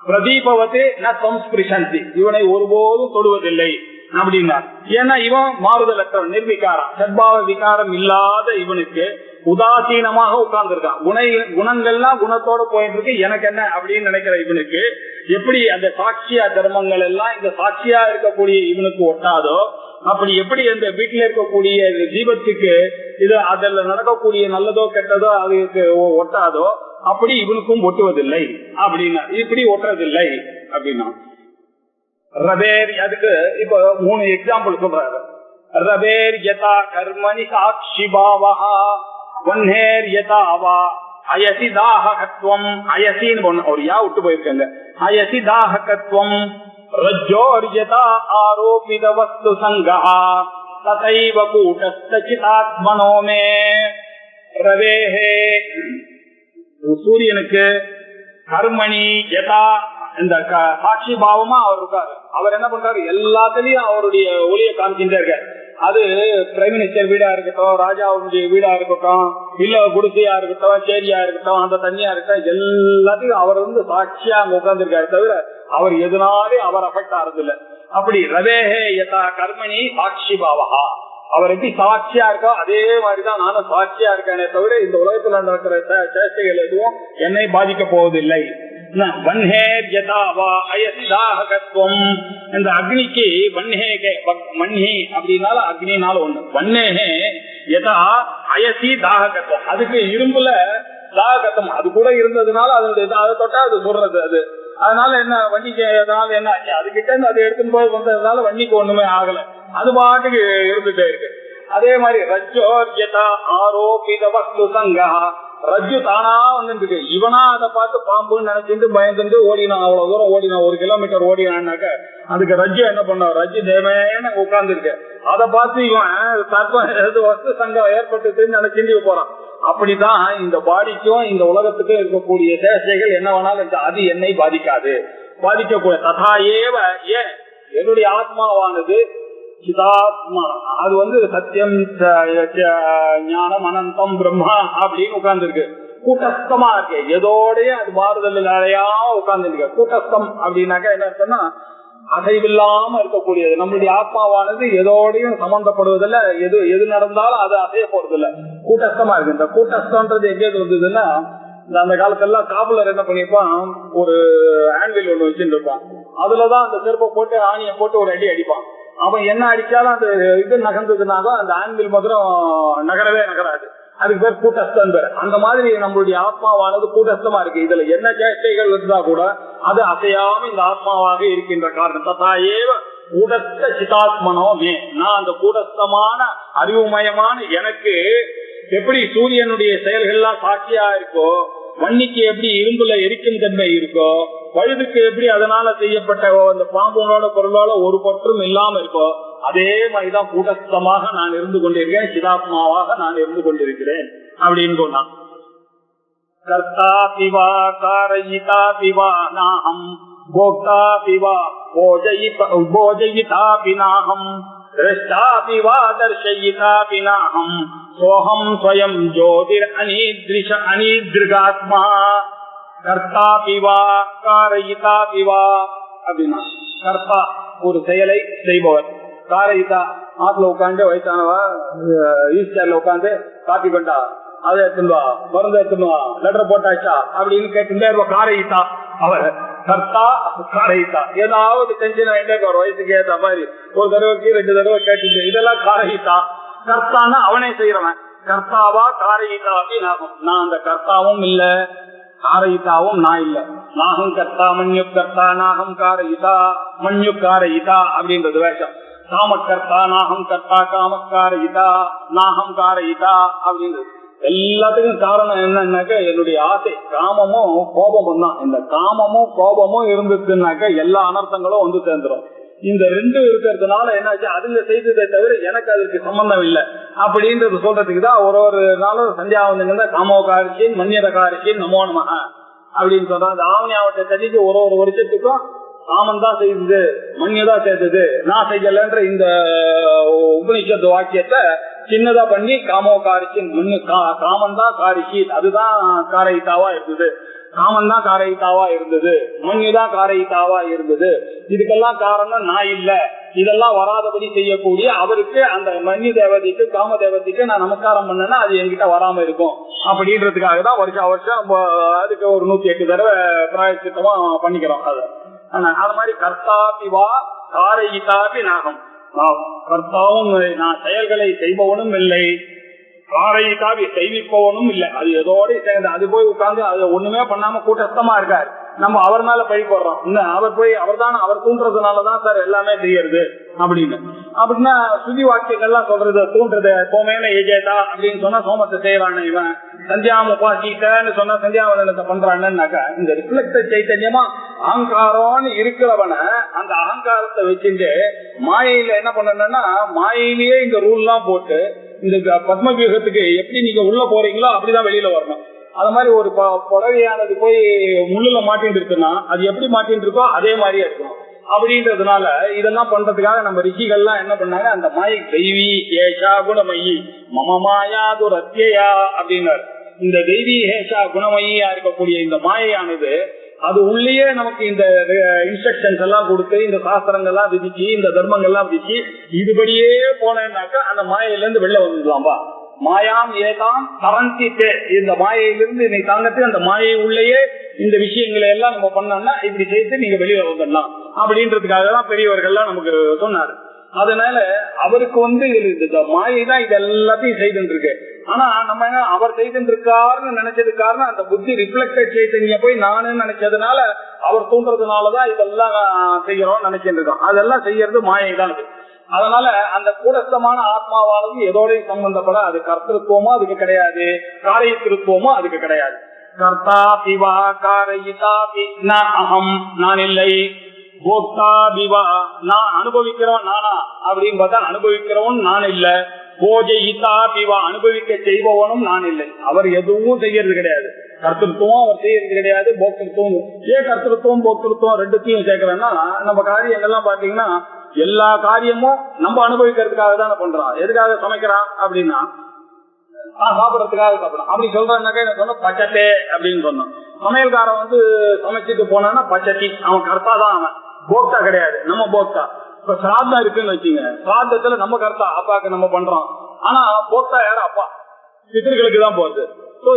பிரதீபவதே ந சம்ஸ்பிருஷந்தி, இவனை ஒருபோதும் தொடுவதில்லை அப்படின்னா. ஏன்னா இவன் மாறுதலற்ற நிர்விகாரம், சத்பாவ விகாரம் இல்லாத இவனுக்கு உதாசீனமாக உட்கார்ந்து இருக்கான். குணங்கள்லாம் குணத்தோட போயிட்டு இருக்கு, எனக்கு என்ன அப்படின்னு நினைக்கிற இவனுக்கு எப்படி அந்த சாட்சியா தர்மங்கள் எல்லாம் இந்த சாட்சியா இருக்கக்கூடிய இவனுக்கு ஒட்டாதோ, அப்படி எப்படி அந்த வீட்டில இருக்கக்கூடிய ஜீவத்துக்கு இது அதுல நடக்கக்கூடிய நல்லதோ கெட்டதோ அதுக்கு ஒட்டாதோ, அப்படி இவனுக்கும் ஒட்டுவதில்லை அப்படின்னா, இப்படி ஒட்டுறதில்லை அப்படின்னா. ரவேர், அதுக்கு இப்ப 3 எக்ஸாம்பிள் சொல்றாரு. ரவேர் யதா கர்மணி சாட்சி பாவஹா வன்னேர் யதா அவா அயசி தாஹகத்வம், அயசின்னு பொண்ணு ஒரு யா விட்டு போயிருக்காங்க, அயசி தாஹகத்வம் ரஜ்ஜோர் யதா ஆரோபித வஸ்து சங்கஹா ததைவ கூட்டஸ்த சிதாத்மனோ மே. ரவேஹே, சூரியனுக்கு கர்மணி யதா இந்த சாட்சி பாவமா அவர் இருக்காரு. அவர் என்ன பண்றாரு, எல்லாத்திலயும் அவருடைய ஒளியை காமிச்சுட்டே இருக்காரு. அது பிரைம் மினிஸ்டர் வீடா இருக்கட்டும், ராஜாவுடைய வீடா இருக்கட்டும், இல்ல குடிசையா இருக்கட்டும், சேரியா இருக்கட்டும், அந்த தண்ணியா இருக்கட்டும், எல்லாத்தையும் அவர் சாட்சியா அங்க உட்கார்ந்துருக்காரு தவிர அவர் எதுனாலே அவர் அஃபெக்ட் ஆறது இல்ல. அப்படி ரவேஹே யதா கர்மணி சாட்சி பாவகா, அவர் எப்படி சாட்சியா இருக்கோ அதே மாதிரிதான் நானும் சாட்சியா இருக்கேனே தவிர இந்த உலகத்துல நடக்கிற சேஷ்டைகள் எதுவும் என்னை பாதிக்க போவதில்லை. இந்த அக்னிக்கு மண்ணி அப்படின்னால அக்னினால ஒண்ணு, வன்னேகே யதா அயசி தாககத்துவம், அதுக்கு இரும்புல தாககத்துவம் அது கூட இருந்ததுனால அதனுடைய அதை தொட்டா அது சொல்றது அது. அதனால என்ன வண்டிக்கு அதனால என்ன ஆச்சு, அதுகிட்ட இருந்து அதை எடுத்துன்னு போய் வந்ததுனால வண்டிக்கு ஒண்ணுமே ஆகல, அது பாட்டுக்கு இருந்துட்டே இருக்கு. அதே மாதிரி ரஜ்ஜோர்யதா ஆரோபித வஸ்து சங்கா, ரஜ்ஜு தானா வந்துருக்கு, இவனா அதை பார்த்து பாம்புன்னு நினைச்சிட்டு பயந்துட்டு ஓடினான், அவ்வளவு தூரம் ஓடினான், 1 கிலோமீட்டர் ஓடினான்னாக்க அதுக்கு ரஜ்ஜு என்ன பண்ண, ரஜ்ஜு தேவையான உட்கார்ந்து இருக்கு, அதை பார்த்து இவன் சர்ப்பம் வஸ்து சங்கம் ஏற்பட்டுன்னு நினைச்சிட்டு போறான். அப்படிதான் இந்த பாடிக்கும் இந்த உலகத்துக்கும் இருக்கக்கூடிய சேஷைகள் என்ன வேணாலும் அது என்னை பாதிக்காது, பாதிக்கக்கூடிய ததா ஏவ, ஏன் என்னுடைய ஆத்மாவானது சிதாத்மா, அது சத்தியம் ஞானம் அனந்தம் பிரம்மா அப்படின்னு உட்கார்ந்து இருக்கு, கூட்டஸ்தமா இருக்கு, எதோடய அது மாறுதல் அடையாம உட்கார்ந்து இருக்கு. கூட்டஸ்தம் அப்படின்னாக்கா என்ன சொன்னா அசைவில்லாம இருக்கக்கூடியது. நம்மளுடைய ஆத்மாவானது எதோடையும் சம்பந்தப்படுவதில்ல, எது நடந்தாலும் அது அசைய போறது இல்ல, கூட்டஸ்தமா இருக்கு. இந்த கூட்டஸ்தம்ன்றது எங்கேயிருந்து வந்ததுன்னா, அந்த காலத்துல காபுலர் என்ன பண்ணிருப்பான், ஒரு ஆன்வில் ஒண்ணு வச்சுட்டு இருப்பான், அதுலதான் அந்த செருப்பை போட்டு ஆணியை போட்டு ஒரு அடி அடிப்பான். அவன் என்ன அடிச்சாலும் அந்த இது நகர்ந்ததுனாலும் அந்த ஆன்வில் மாத்திரம் நகரவே நகராது, அதுக்கு பேர் கூட்டஸ்தம் பேர். அந்த மாதிரி நம்மளுடைய ஆத்மாவானது கூட்டஸ்தமா இருக்கு, இதுல என்ன சேஷ்டைகள் இருந்தா கூட அது அசையாம இந்த ஆத்மாவாக இருக்கின்ற காரணத்தா ஏவ கூடஸ்த சிதாத்மனோமே, நான் அந்த கூடஸ்தமான அறிவுமயமான எனக்கு எப்படி சூரியனுடைய செயல்கள்லாம் சாட்சியா இருக்கோ, வன்னிக்கு எப்படி இரும்புல எரிக்கும் தன்மை இருக்கோ, பழுதுக்கு எப்படி அதனால செய்யப்பட்ட அந்த பாம்புகளோட பொருளோட ஒரு பற்றும் இல்லாம இருக்கோ, அதே மாதிரிதான் கூட்டஸ்தமாக நான் இருந்து கொண்டிருக்கேன், சிதாத்மாவாக நான் இருந்து கொண்டிருக்கிறேன் அப்படின்னு சொன்னான். கர்த்தா பிவா காரயிதா பிவா நாஹம் போக்தா பிவா போஜயிதா பிநாஹம் திரஷ்டா பிவா தர்ஷயிதா பிநாஹம் சோஹம் ஸ்வயம் ஜோதிர் அனீத்ரிஷ அனீத்ருகாத்மா. கர்த்தா பிவா காரயிதா பிவா அப்படின்னா கர்த்தா ஒரு செயலை செய்பவர், காரயிதா ஆத்துல உட்காந்து வயசானவா ஈஸ்டர்ல உட்காந்து காப்பி கொண்டா அதை எடுத்துவா, மருந்து எடுத்துவா, லெட்டர் போட்டாச்சா அப்படின்னு கேட்டுட்டே இருப்பா காரயிதா. அவர் கர்த்தா காரயிதா, ஏதாவது டென்ஷன் ஆயிட்டே ஒரு வயசுக்கு ஏற்ற மாதிரி ஒரு தடவைக்கு 2 தடவை கேட்டு, இதெல்லாம் காரயிதா. கர்த்தான்னா அவனே செய்யறவன், கர்த்தாவா காரயிதா அப்படின்னு ஆகும். நான் அந்த கர்த்தாவும் இல்ல காரயிதாவும் நான் இல்ல, நாகம் கர்த்தா மண்யு கர்த்தா நாகம் காரயிதா மண்யு காரயிதா அப்படின்றது வேஷம். காமக்கர்த்தா நாகம் கர்த்தா காமக்காரயிதா நாகம் காரயிதா அப்படின்றது. எல்லாத்துக்கும் காரணம் என்னன்னாக்க என்னுடைய ஆசை, காமமும் கோபமும் தான். இந்த காமமும் கோபமும் இருந்துச்சுன்னாக்க எல்லா அனர்த்தங்களும் சேர்ந்துடும். இந்த 2 இருக்கிறதுனால என்னாச்சு, அதுல செய்ததை தவிர எனக்கு அதுக்கு சம்பந்தம் இல்லை அப்படின்றது சொல்றதுக்கு தான் ஒரு நாளும் சந்தியாவந்தங்க காமோகாரிஷின் மன்யரகாரிஷின் நமோ நமஹ அப்படின்னு சொல்றாங்க. அந்த ஆவணியாவட்ட தண்ணிக்கு ஒரு வருஷத்துக்கும் காமன் தான் செய்தது, மண்யதான் சேர்த்தது, நான் செய்யலன்ற இந்த உபனிஷத்து வாக்கியத்தை சின்னதா பண்ணி காமோகாரிஷின் காமன் தான் காரிஷி, அதுதான் காரயிதாவா இருந்தது, காமன் தான் காரயிதாவா இருந்தது, மண்யுதான் காரயிதாவா இருந்தது. இதுக்கெல்லாம் காரணம் நான் இல்ல, இதெல்லாம் வராதபடி செய்யக்கூடிய அவருக்கு, அந்த மன்யு தேவதைக்கு காம தேவதைக்கு நான் நமஸ்காரம் பண்ணேன்னா அது என்கிட்ட வராம இருக்கும் அப்படின்றதுக்காக தான் வருஷம் அதுக்கு ஒரு 108 தடவை பிராயச்சித்தமா பண்ணிக்கிறோம். அது மாதிரி கர்த்தாபிவா காரயிதாபி நாகம், கர்த்தாவும் நான் செயல்களை செய்பவனும் இல்லை, காரயிதாபி செய்விப்பவனும் இல்லை. அது எதோட சேர்ந்து அது போய் உட்கார்ந்து அது ஒண்ணுமே பண்ணாம கூட்டஸ்தமா இருக்காரு. நம்ம அவர் மேல பழி போடுறோம், அவர் தூண்டுறதுனாலதான் சார் எல்லாமே செய்யறது அப்படின்னா சுதி வாக்கியங்கள்லாம் சொல்றது தூண்டுறது. சோமேன ஏஜேதா அப்படின்னு சொன்னா சோமத்தை செய்யறான்னு, இவன் சந்தியாம உபாசித்தன்னு சொன்னா சந்தியாவதனத்தை பண்றான்னாக்கா இந்த ரிஃப்ளெக்ட் சைத்தன்யமா அகங்காரம்னு இருக்கிறவனை அந்த அகங்காரத்தை வச்சுட்டு மாயையில என்ன பண்ணணும்னா, மாயையிலேயே இந்த ரூல் எல்லாம் போட்டு இந்த பத்மவியூகத்துக்கு எப்படி நீங்க உள்ள போறீங்களோ அப்படிதான் வெளியில வரணும். அது மாதிரி ஒரு புடவையானது போய் முள்ளுல மாட்டின்னு இருக்குன்னா அது எப்படி மாட்டின்னு இருக்கோ அதே மாதிரியே இருக்கணும். அப்படின்றதுனால இதெல்லாம் பண்றதுக்காக நம்ம ரிஷிகள்லாம் என்ன பண்ணாங்க, அந்த மாயை தெய்வீ ஏஷா குணமயி மம மாயா துரத்யா அப்படின்னாரு. இந்த தெய்வீ ஏஷா குணமயியா இருக்கக்கூடிய இந்த மாயையானது அது உள்ளேயே நமக்கு இந்த இன்ஸ்ட்ரக்ஷன்ஸ் எல்லாம் கொடுத்து இந்த சாஸ்திரங்கள்லாம் விதிச்சு இந்த தர்மங்கள்லாம் விதிச்சு இதுபடியே போனேன்னாக்கா அந்த மாயையில இருந்து வெளில வந்துடலாம்பா. மாயாம் ஏதாம் தரந்தித்தே, இந்த மாயையிலிருந்து நீ தாங்கத்துக்கு அந்த மாயை உள்ளேயே இந்த விஷயங்களை எல்லாம் நம்ம பண்ணோம்னா இப்படி செய்து நீங்க வெளியில வந்துடலாம் அப்படின்றதுக்காக தான் பெரியவர்கள்லாம் நமக்கு சொன்னாரு. அதனால அவருக்கு இந்த மாயை தான் இது எல்லாத்தையும் செய்துட்டு இருக்கு. ஆனா நம்ம என்ன அவர் செய்துட்டு இருக்காருன்னு நினைச்சது காரணம் அந்த புத்தி ரிஃப்ளெக்டட் சைத்தன்ய போய் நானு நினைச்சதுனால அவர் தூண்டுறதுனாலதான் இதெல்லாம் செய்யறோம் நினைச்சிட்டு இருக்கோம். அதெல்லாம் செய்யறது மாயை தான் அது. அதனால அந்த கூடஸ்தமான ஆத்மாவானது எதோடையும் சம்பந்தப்பட அது கர்த்தத்துவமோ அதுக்கு கிடையாது, காரியத்திருத்துவமோ அதுக்கு கிடையாது. கர்த்தா பிவா காரயிதா ந அகம், நான் இல்லை. போக்தா பிவா, நான் அனுபவிக்கிறவன் நானா அப்படின்னு பார்த்தா அனுபவிக்கிறவன் நான் இல்ல. போஜயிதா பிவா, அனுபவிக்க செய்பவனும் நான் இல்லை. அவர் எதுவும் செய்யறது கிடையாது. கர்த்தத்துவம் அவர் செய்யறது கிடையாது, போக்திருத்துவம். ஏன் கர்த்தத்துவம் போக்திருத்துவம் ரெண்டுத்தையும் சேர்க்கிறேன்னா, நம்ம காரியங்கள்லாம் பாத்தீங்கன்னா எல்லா காரியமும் நம்ம அனுபவிக்கிறதுக்காக தானே பண்றோம். எதுக்காக சமைக்கிறான் அப்படின்னா சாப்பிடறதுக்காக சாப்பிடலாம். அப்படி சொல்றான்னாக்கா என்ன சொன்ன பச்சத்தே அப்படின்னு சொன்னோம். சமையல்காரன் சமைச்சிட்டு போனான்னா பச்சத்தி, அவன் கர்த்தா தான், அவன் போக்தா கிடையாது. நம்ம போக்தா. இப்ப சிராத்தம் இருக்குன்னு வச்சுங்க, சிராத்தத்துல நம்ம கர்த்தா அப்பாக்கு நம்ம பண்றோம். ஆனா போக்தா யாரு? அப்பா. பிதர்களுக்கு தான் போகுது.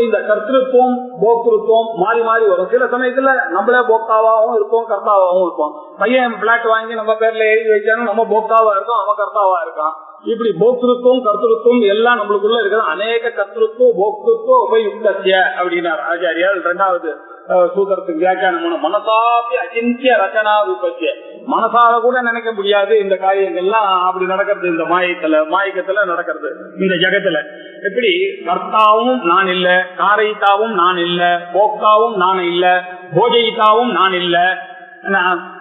இந்த கர்த்திருத்துவம் போக்திருத்துவம் மாறி மாறி வரும். சில சமயத்துல நம்மளே போக்தாவாகவும் இருப்போம், கர்த்தாவாகவும் இருப்போம். பையன் பிளாட் வாங்கி நம்ம பேர்ல எழுதி வச்சாலும் நம்ம போக்தாவா இருக்கோம், அவன் கர்த்தாவா இருக்கான். இப்படி போக்திருத்துவம் கர்த்திருத்துவம் எல்லாம் நம்மளுக்குள்ள இருக்கிறது. அநேக கர்த்திருத்துவம் போக்திருத்துவம் உபயுக்திய அப்படின்னாரு ஆச்சாரியால். 2வது சூத்திரத்துக்கு வியாக்கியானம் மனசாப்பி அச்சிந்திய ரச்சனா ரூபத்திய, மனசால கூட நினைக்க முடியாது இந்த காரியங்கள்லாம் அப்படி நடக்கிறது. இந்த மாயக்கத்துல நடக்கிறது இந்த ஜகத்துல. எப்படி கர்த்தாவும் நான் இல்ல, காரயிதாவும் நான் இல்ல, போக்தாவும் நான் இல்ல, போஜயிதாவும் நான் இல்ல,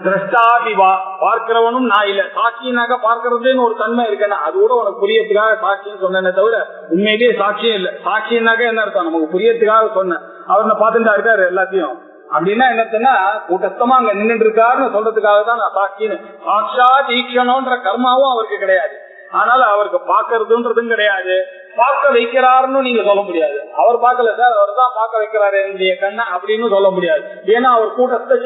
திரஷ்டாபிவா பார்க்கிறவனும் நான் இல்ல. சாட்சினாக்க பார்க்கறதுன்னு ஒரு தன்மை இருக்குன்னா அது கூட உனக்கு புரியறதுக்காக சாட்சின்னு சொன்னேனே தவிர உண்மையிலேயே சாட்சியம் இல்ல. சாட்சினாக்க என்ன அர்த்தம்? நமக்கு புரியறதுக்காக சொன்னேன். அவர் பார்த்துட்டா இருக்காரு எல்லாத்தையும். அப்படின்னா என்னன்னா கூட்டத்தமா அங்க நின்று இருக்காருன்னு சொல்றதுக்காக தான் நான் சாட்சின்னு. சாட்சா தீக்ஷணம்ன்ற கர்மாவும் அவருக்கு கிடையாது. ஆனால் அவருக்கு பார்க்கறதுன்றதும் கிடையாது, பார்க்க வைக்கிறாருன்னு நீங்க சொல்ல முடியாது. அவர் பார்க்கல சார், அவர் தான் பார்க்க வைக்கிறாரு என்னுடைய கண்ணை அப்படின்னு சொல்ல முடியாது. ஏன்னா அவர் கூட்டத்தை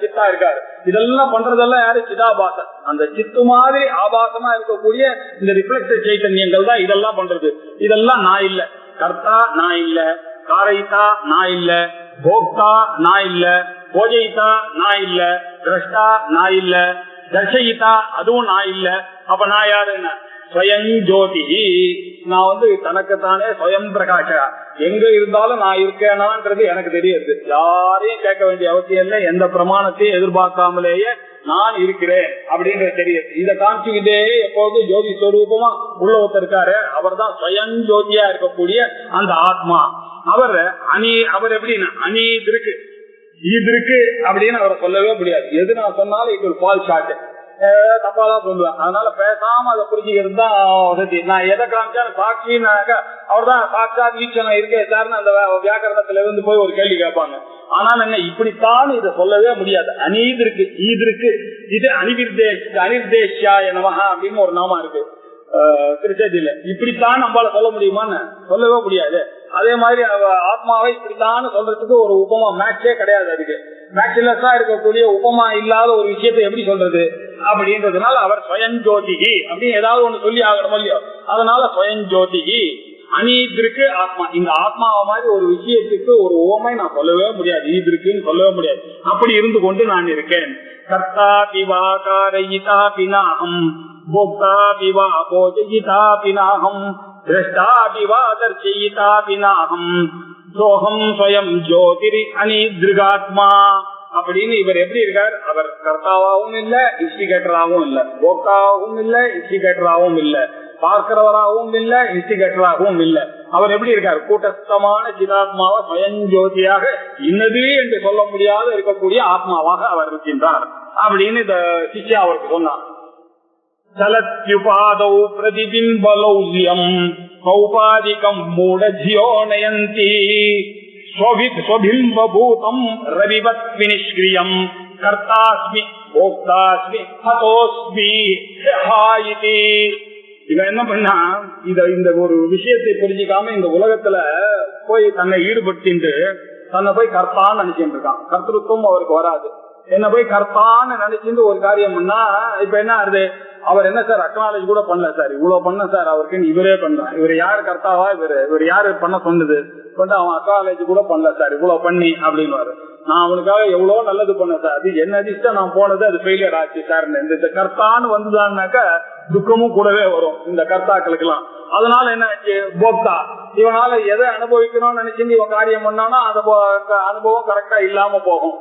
சித்தா இருக்காரு. இதெல்லாம் பண்றதெல்லாம் யாரு? சிதாபாசன். அந்த சித்து மாதிரி ஆபாசமா இருக்கக்கூடிய இந்த ரிஃப்ளெக்டட் சைத்தன்யங்கள் தான் இதெல்லாம் பண்றது. இதெல்லாம் நான் இல்ல. கர்த்தா நான் இல்ல, காரயிதா நான் இல்ல, போக்தா நான் இல்ல, போஜயிதா நான் இல்ல, திரஷ்டா நான் இல்ல, தர்ஷயிதா அதுவும் நான் இல்ல. அப்ப நான் யாருன்னா ஸ்வயம் ஜோதி. நான் தனக்குத்தானே ஸ்வயம் பிரகாஷா. எங்க இருந்தாலும் நான் இருக்கேனான்றது எனக்கு தெரியுது. யாரையும் கேட்க வேண்டிய அவசியம் இல்லை. எந்த பிரமாணத்தையும் எதிர்பார்க்காமலேயே நான் இருக்கிறேன் அப்படின்றது தெரியுது. இதை காமிச்சுக்கிட்டே எப்போதும் ஜோதி ஸ்வரூபமா உள்ள ஒருத்தர் இருக்காரு. அவர் தான் ஸ்வயம் ஜோதியா இருக்கக்கூடிய அந்த ஆத்மா. அவர் எப்படின்னா அநீத் இருக்கு, இது இருக்கு அப்படின்னு அவரை சொல்லவே முடியாது. எது நான் சொன்னாலும் இது ஒரு பால் ஷாட் தப்பாதான் சொல்லுவேன். அதனால பேசாம அதை புரிஞ்சுக்கிறது தான் வசதி. நான் எதை காமிச்சாலும் சாட்சின்னாக்க அவர் தான் சாட்சா வீட்சணம் இருக்கே சார்னு அந்த வியாக்கரணத்துல இருந்து போய் ஒரு கேள்வி கேட்பாங்க. ஆனால் என்ன இப்படித்தான் இதை சொல்லவே முடியாது. அநீது இருக்கு, ஈது இருக்கு, இது அனிர்தேஷ்யா நமஹா அப்படின்னு ஒரு நாமம் இருக்கு திருச்சேதியில. இப்படித்தான் நம்மளால சொல்ல முடியுமான்னு சொல்லவே முடியாது. அதே மாதிரி ஆத்மாவை இப்படித்தான் சொல்றதுக்கு ஒரு உபமா மேட்சே கிடையாது. அதுக்கு மேட்ச்லெஸ்ஸா இருக்கக்கூடிய உபமா இல்லாத ஒரு விஷயத்தை எப்படி சொல்றது அப்படின்றதுனால அவர் ஸ்வயஞ்சோதிகி அப்படின்னு ஏதாவது ஒண்ணு சொல்லி ஆகணும் இல்லையோ. அதனால ஸ்வயஞ்சோதிகி அநீதிற்கு ஆத்மா. இந்த ஆத்மாவை மாதிரி ஒரு விஷயத்துக்கு ஒரு உவமை நான் சொல்லவே முடியாது, ஈதிருக்குன்னு சொல்லவே முடியாது. அப்படி இருந்து கொண்டு நான் இருக்கேன். கர்த்தா பிவா காரயிதா பினாகம், போக்தா பிவா போஜயிதா பினாகம், திரஷ்டா பிவா தர்ஷயிதா பினாகம், சோகம் ஸ்வயம் ஜோதிரி அநீதிருகாத்மா அப்படின்னு இவர் எப்படி இருக்கார்? அவர் கர்த்தாவாகவும் இல்ல, இன்ஸ்டிகேட்டராகவும் இல்ல, போக்தாவும் இல்ல, இன்ஸ்டிகேட்டராகவும் இல்ல, பார்க்கிறவராகவும் இல்ல, இன்ஸ்டிகேட்டராகவும் இல்ல. அவர் எப்படி இருக்கார்? கூட்டஸ்தமான சிதாத்மாவை ஸ்வயஞ்சோதியாக இன்னது என்று சொல்ல முடியாத இருக்கக்கூடிய ஆத்மாவாக அவர் இருக்கின்றார் அப்படின்னு இந்த சிஷ்யா அவருக்கு சொன்னார். சலத்யுபாதௌ பிரதிபிம்பலௌல்யம் கௌபாதிகம் மூடஜியோ நயந்தி ஸ்வபிம்பூதம் ரவிவத் வினிஷ்கிரியம் கர்த்தாஸ்மி போக்தாஸ்மி ஹதோஸ்மி ஹாயிதி. இவன் என்ன பண்ணா இந்த ஒரு விஷயத்தை புரிஞ்சுக்காம இந்த உலகத்துல போய் தன்னை ஈடுபடுத்திட்டு தன்னை போய் கர்த்தான்னு நினைச்சிட்டு இருக்கான். கர்த்தருக்கும் அவருக்கு வராது. என்ன போய் கர்த்தான்னு நினைச்சிட்டு ஒரு காரியம் பண்ணா இப்ப என்ன ஆகுது, அவர் என்ன சார் அக்னாலேஜ் கூட பண்ணல சார், இவ்வளவு பண்ண சார் அவருக்கு இவரே பண்றான். இவர் யாரு கர்த்தாவா, இவர் யாரு பண்ண சொன்னது, அவன் அக்னாலேஜ் கூட பண்ணல சார் இவ்வளவு பண்ணி அப்படின்னு. நான் அவனுக்காக எவ்வளவு நல்லது பண்ண சார், அது என்ன அதிர்ஷ்டம் நான் போனது அது ஃபெயிலியர் ஆச்சு சார். இந்த கர்த்தான்னு வந்துதான்னாக்க துக்கமும் கூடவே வரும் இந்த கர்த்தாக்களுக்கு எல்லாம். அதனால என்ன ஆச்சு, போக்தா இவனால எதை அனுபவிக்கணும்னு நினைச்சு இவன் காரியம் பண்ணானா அந்த அனுபவம் கரெக்டா இல்லாம போகும்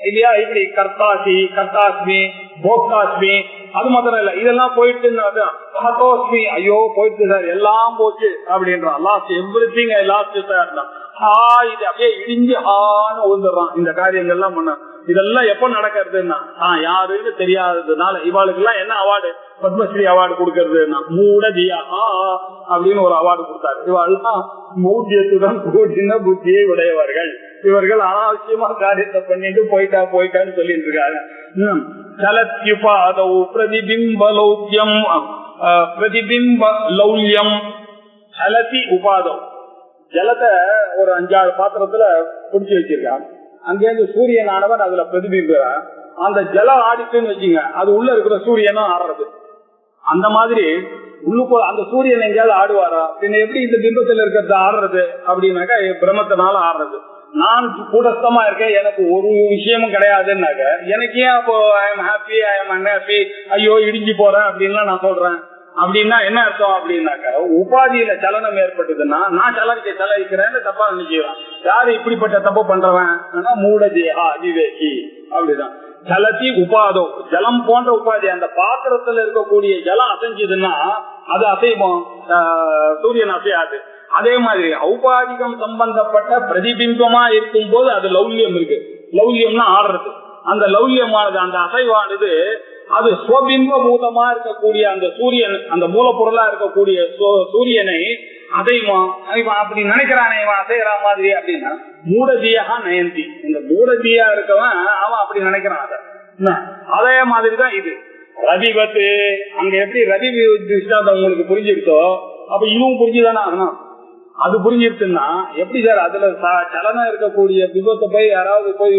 இல்லையா. இப்படி கர்த்தாசி கர்த்தாஸ்மி போக்தாஸ்மி அது மாத்திரம் இல்ல, இதெல்லாம் போயிட்டு ஹதோஸ்மி ஐயோ போயிட்டு சார் எல்லாம் போச்சு அப்படின்றான். லாஸ்ட் எவ்ரிதிங் ஐ லாஸ்ட் சார். இது அப்படியே இடிஞ்சு ஹான்னு விழுந்துடுறான் இந்த காரியங்கள்லாம் பண்ண. இதெல்லாம் எப்ப நடக்கிறதுன்னா யாருன்னு தெரியாததுனால. இவாளுக்கு எல்லாம் என்ன அவார்டு, பத்மஸ்ரீ அவார்டு கொடுக்கறதுன்னா மூடதியா அப்படின்னு ஒரு அவார்டு கொடுத்தாரு. இவாள்தான் மூட்டியத்துடன் கூட்டின புத்தியை உடையவர்கள். இவர்கள் அனாவசியமா காரியத்தை பண்ணிட்டு போயிட்டான்னு சொல்லிட்டு இருக்காரு. சலத்யுபாதௌ பிரதிபிம்ப லௌல்யம் பிரதிபிம்ப லௌல்யம் சலதி உபாதௌ. ஜலத்தை ஒரு 5-6 பாத்திரத்துல குடிச்சு வச்சிருக்கான். அங்கேருந்து சூரியன் ஆனவன் அதுல பிரதிபிக்கிறான். அந்த ஜலம் ஆடிச்சுன்னு வச்சுங்க, அது உள்ள இருக்கிற சூரியனும் ஆடுறது. அந்த மாதிரி உள்ளுக்குள்ள அந்த சூரியன் எங்கேயாவது ஆடுவாரா, பின்ன எப்படி இந்த பிம்பத்துல இருக்கிறது ஆடுறது அப்படின்னாக்கா பிரம்மத்தினால ஆடுறது. நான் கூடஸ்தமா இருக்கேன், எனக்கு ஒரு விஷயமும் கிடையாதுன்னாக்க எனக்கு ஏன் அப்போ I am happy I am unhappy ஐயோ இடிஞ்சு போறேன் அப்படின்லாம் நான் சொல்றேன். அப்படின்னா என்ன அர்த்தம் அப்படின்னாக்க உபாதியில சலனம் ஏற்பட்டதுன்னா நான் சலனிக்கிறேன்னு தப்பா நினைக்கிறான். யாரு இப்படிப்பட்ட தப்பு பண்றவன் மூடஜேஹா அவிவேகி. அப்படிதான் ஜலத்தி உபாதோ, ஜலம் போன்ற உபாதி. அந்த பாத்திரத்துல இருக்கக்கூடிய ஜலம் அசைஞ்சதுன்னா அது அசைவோம், சூரியன் அசையாது. அதே மாதிரி ஔபாதிகம் சம்பந்தப்பட்ட பிரதிபிம்பமா இருக்கும் போது அது லௌல்யம் இருக்கு. லௌல்யம்னா ஆடுறது. அந்த லௌல்யமானது அந்த அசைவானது அது ஸ்வபிம்ப பூதமா இருக்கக்கூடிய அந்த சூரியன், அந்த மூலப்பொருளா இருக்கக்கூடிய சூரியனை அசைவான் அப்படி நினைக்கிறானே இவன் அசைகிற மாதிரி அப்படின்னா மூடதியாக நயந்தி. இந்த மூடதியா இருக்கவன் அவன் அப்படி நினைக்கிறான். அதே மாதிரிதான் இது ரவிவத்து. அங்க எப்படி ரவி உங்களுக்கு புரிஞ்சிருக்கோ அப்ப இதுவும் புரிஞ்சுதானே ஆகணும். அது புரிஞ்சிருச்சுன்னா எப்படி சார் அதுல சலனம் இருக்கக்கூடிய விபத்தை போய் யாராவது போய்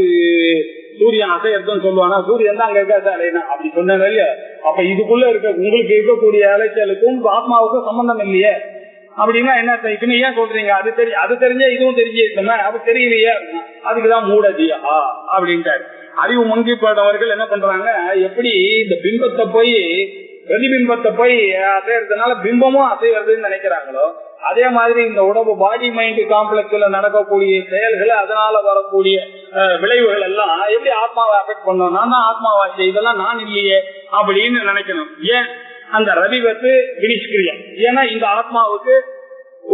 சூரியன் அசையறதுன்னு சொல்லுவானா, சூரியன் தான் அங்க இருக்கா சார் அப்படி சொன்னேன் இல்லையா. அப்ப இதுக்குள்ள இருக்க உங்களுக்கு இருக்கக்கூடிய அலைச்சலுக்கும் ஆத்மாவுக்கும் சம்பந்தம் இல்லையே. அப்படின்னா என்ன இப்ப ஏன் சொல்றீங்க, அது தெரிஞ்சா இதுவும் தெரிஞ்சிருக்கோமே, அது தெரியலையே. அதுக்குதான் மூடதியா அப்படின்ட்டாரு. அறிவு மங்கி போட்டவர்கள் என்ன பண்றாங்க, எப்படி இந்த பிம்பத்தை போய் பிரதிபிம்பத்தை போய் அசைறதுனால பிம்பமும் அசைவதுன்னு நினைக்கிறாங்களோ அதே மாதிரி இந்த உடம்பு பாடி மைண்ட் காம்ப்ளெக்ஸ்ல நடக்கக்கூடிய செயல்கள் அதனால வரக்கூடிய விளைவுகள் எல்லாம் எப்படி ஆத்மாவை அஃபெக்ட் பண்ணணும். நான் தான் ஆத்மாவாச்சு, இதெல்லாம் நான் இல்லையே அப்படின்னு நினைக்கணும். ஏன் அந்த ரவிவத்து வினிஷ்கிரியம். ஏன்னா இந்த ஆத்மாவுக்கு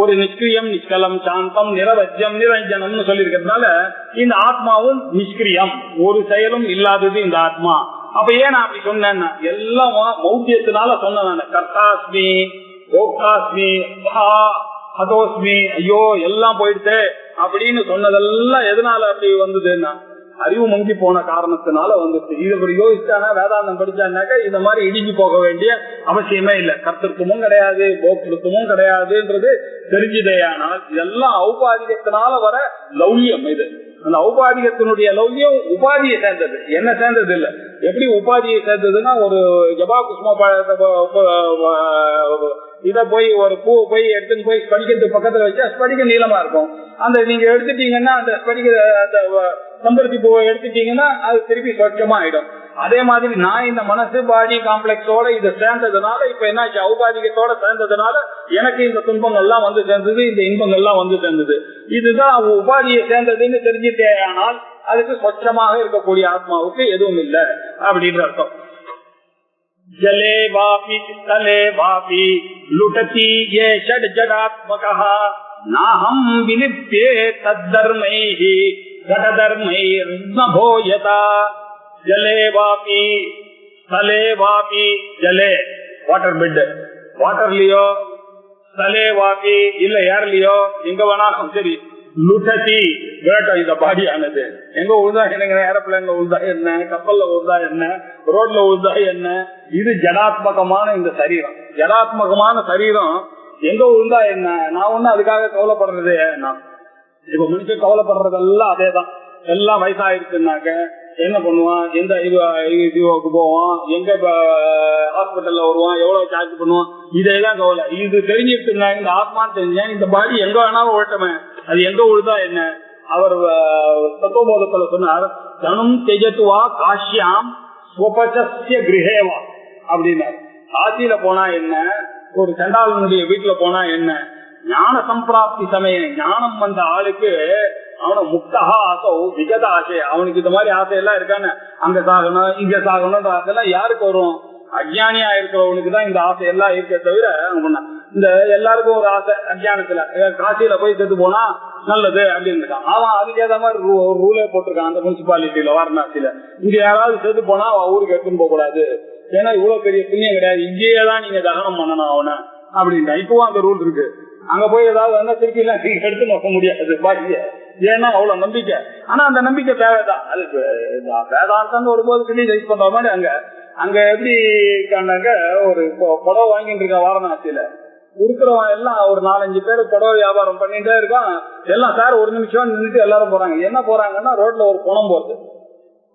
ஒரு நிஷ்கிரியம் நிஷ்கலம் சாந்தம் நிரவஜ்யம் நிரஞ்சனம்னு சொல்லி இருக்கிறதுனால இந்த ஆத்மாவும் நிஷ்கிரியம், ஒரு செயலும் இல்லாதது இந்த ஆத்மா. அப்ப ஏன் நான் அப்படி சொன்னேன்னா எல்லாம் மௌத்தியத்தினால சொன்ன கர்த்தாஸ்மி போக்தாஸ்மி ஹதோஸ்மி ஐயோ எல்லாம் போயிடுச்சு அப்படின்னு சொன்னதெல்லாம் எதனால அப்படி வந்ததுன்னா அறிவு மங்கி போன காரணத்தினால வந்துச்சு. இது ஒரு யோசிச்சானா வேதாந்தம் படிச்சானாக்க இந்த மாதிரி இடிஞ்சு போக வேண்டிய அவசியமே இல்லை. கர்த்தத்துவமும் கிடையாது, போக்திருத்தமும் கிடையாதுன்றது தெரிஞ்சுதேயானால் இதெல்லாம் ஔபாதிகத்தினால வர லௌல்யம். இது அந்த ஔபாதிகத்தினுடைய லௌல்யம் உபாதியை சேர்ந்தது, என்ன சேர்ந்தது இல்ல. எப்படி உபாதியை சேர்ந்ததுன்னா ஒரு ஜபா குஸ்ம இத போய் ஒரு பூ போய் எடுத்துன்னு போய் ஸ்படிக்கிறதுக்கு பக்கத்துல வச்சா ஸ்படிக்க நீளமா இருக்கும். அந்த நீங்க எடுத்துட்டீங்கன்னா அந்த ஸ்படிக்க அந்த செம்பருத்தி பூவை எடுத்துட்டீங்கன்னா அது திருப்பி சொச்சமா ஆயிடும். அதே மாதிரி நான் இந்த மனசு பாடி காம்ப்ளெக்ஸோட இதை சேர்ந்ததுனால இப்ப என்ன ஔபாதிகத்தோட சேர்ந்ததுனால எனக்கு இந்த துன்பங்கள்லாம் வந்து சேர்ந்தது, இந்த இன்பங்கள்லாம் வந்து சேர்ந்தது. இதுதான் உபாதியை சேர்ந்ததுன்னு தெரிஞ்சுட்டே ஆனால் அதுக்கு சொச்சமாக இருக்கக்கூடிய ஆத்மாவுக்கு எதுவும் இல்லை அப்படின்ற அர்த்தம். ஜலே வாபி தலே வாபி லுடதி யே ஷட் ஜடாத்மகஹ நாஹம் விலிப்யே தத்தர்மைஹி கடதர்மைர்நபோயதா. ஜலே வாபி தலே வாபி. ஜலே வாட்டர் பெட், வாட்டர்லயோ தலே வாபி இல்ல ஏர்லயோ எங்க வேணாலும் சரி, லுடதி வேட்டம் இந்த பாடியானது. எங்க உழுதா என்னங்க, ஏரோப்ளேன்ல உழுதா என்ன, கப்பல்ல உழுதா என்ன, ரோட்ல உழுதா என்ன, இது ஜடாத்மகமான இந்த சரீரம். ஜடாத்மகமான சரீரம் எங்க உழுந்தா என்ன, நான் ஒண்ணு அதுக்காக கவலைப்படுறது. நான் இப்ப மனுஷன் கவலைப்படுறதெல்லாம் அதேதான். எல்லாம் வயசாயிருச்சுனாக்க என்ன பண்ணுவான், எந்த இதுவுக்கு போவான், எங்க ஹாஸ்பிட்டல்ல வருவான், எவ்வளவு சார்ஜ் பண்ணுவான், இதேதான் கவலை. இது தெரிஞ்சுட்டு இந்த ஆத்மான்னு தெரிஞ்சேன், இந்த பாடி எங்க வேணாலும் ஓட்டமே, அது எங்க உழுதா என்ன. அவர் தத்துவபோதத்துல சொன்னார், தனும் தெஜத்துவா காஷ்யாம் ஸ்வபசஸ்ய கிரகேவா அப்படின்னாரு. காசியில போனா என்ன, ஒரு சண்டாளனுடைய வீட்டுல போனா என்ன, ஞான சம்பிராப்தி சமயம் ஞானம் வந்த ஆளுக்கு அவனை முக்தகா ஆசோ விகத ஆசை, அவனுக்கு இந்த மாதிரி ஆசையெல்லாம் இருக்கான்னு, அங்க சாகணும் இங்க சாகணும் அதெல்லாம் யாருக்கு வரும், அஜ்ஞானியா இருக்கிறவனுக்கு தான் இந்த ஆசை எல்லாம் இருக்க தவிர இந்த எல்லாருக்கும் ஒரு ஆசை அஜ்ஞானத்துல. காசியில போய் செத்து போனா நல்லது அப்படின்னு இருக்கான். அவன் அதுக்கு ஏற்ற மாதிரி ரூலே போட்டிருக்கான் அந்த முனிசிபாலிட்டியில வாரணாசியில. இங்க யாராவது செத்து போனா அவன் ஊருக்கு எடுத்துன்னு போக கூடாது, ஏன்னா இவ்வளவு பெரிய புண்ணியம் கிடையாது, இங்கேயேதான் நீங்க தகனம் பண்ணணும் அவனை அப்படின்ட்டா. இப்பவும் அந்த ரூல் இருக்கு. அங்க போய் ஏதாவது வந்தா திருப்பி எல்லாம் எடுத்து நோக்க முடியாது பாக்கிய, ஏன்னா அவ்வளவு நம்பிக்கை. ஆனா அந்த நம்பிக்கை தேவைதான். அது வேதாந்தம் வரும்போது கிளீன் பண்ற மாதிரி அங்க அங்க எப்படி இருக்காண்டாங்க, ஒரு புடவை வாங்கிட்டு இருக்கான் வாரணாசியில. இருக்கிறவன் எல்லாம் ஒரு 4-5 பேர் புடவை வியாபாரம் பண்ணிட்டே இருக்கான். எல்லாம் சார் ஒரு நிமிஷம் நின்றுட்டு எல்லாரும் போறாங்க. என்ன போறாங்கன்னா ரோட்ல ஒரு குணம் போகுது,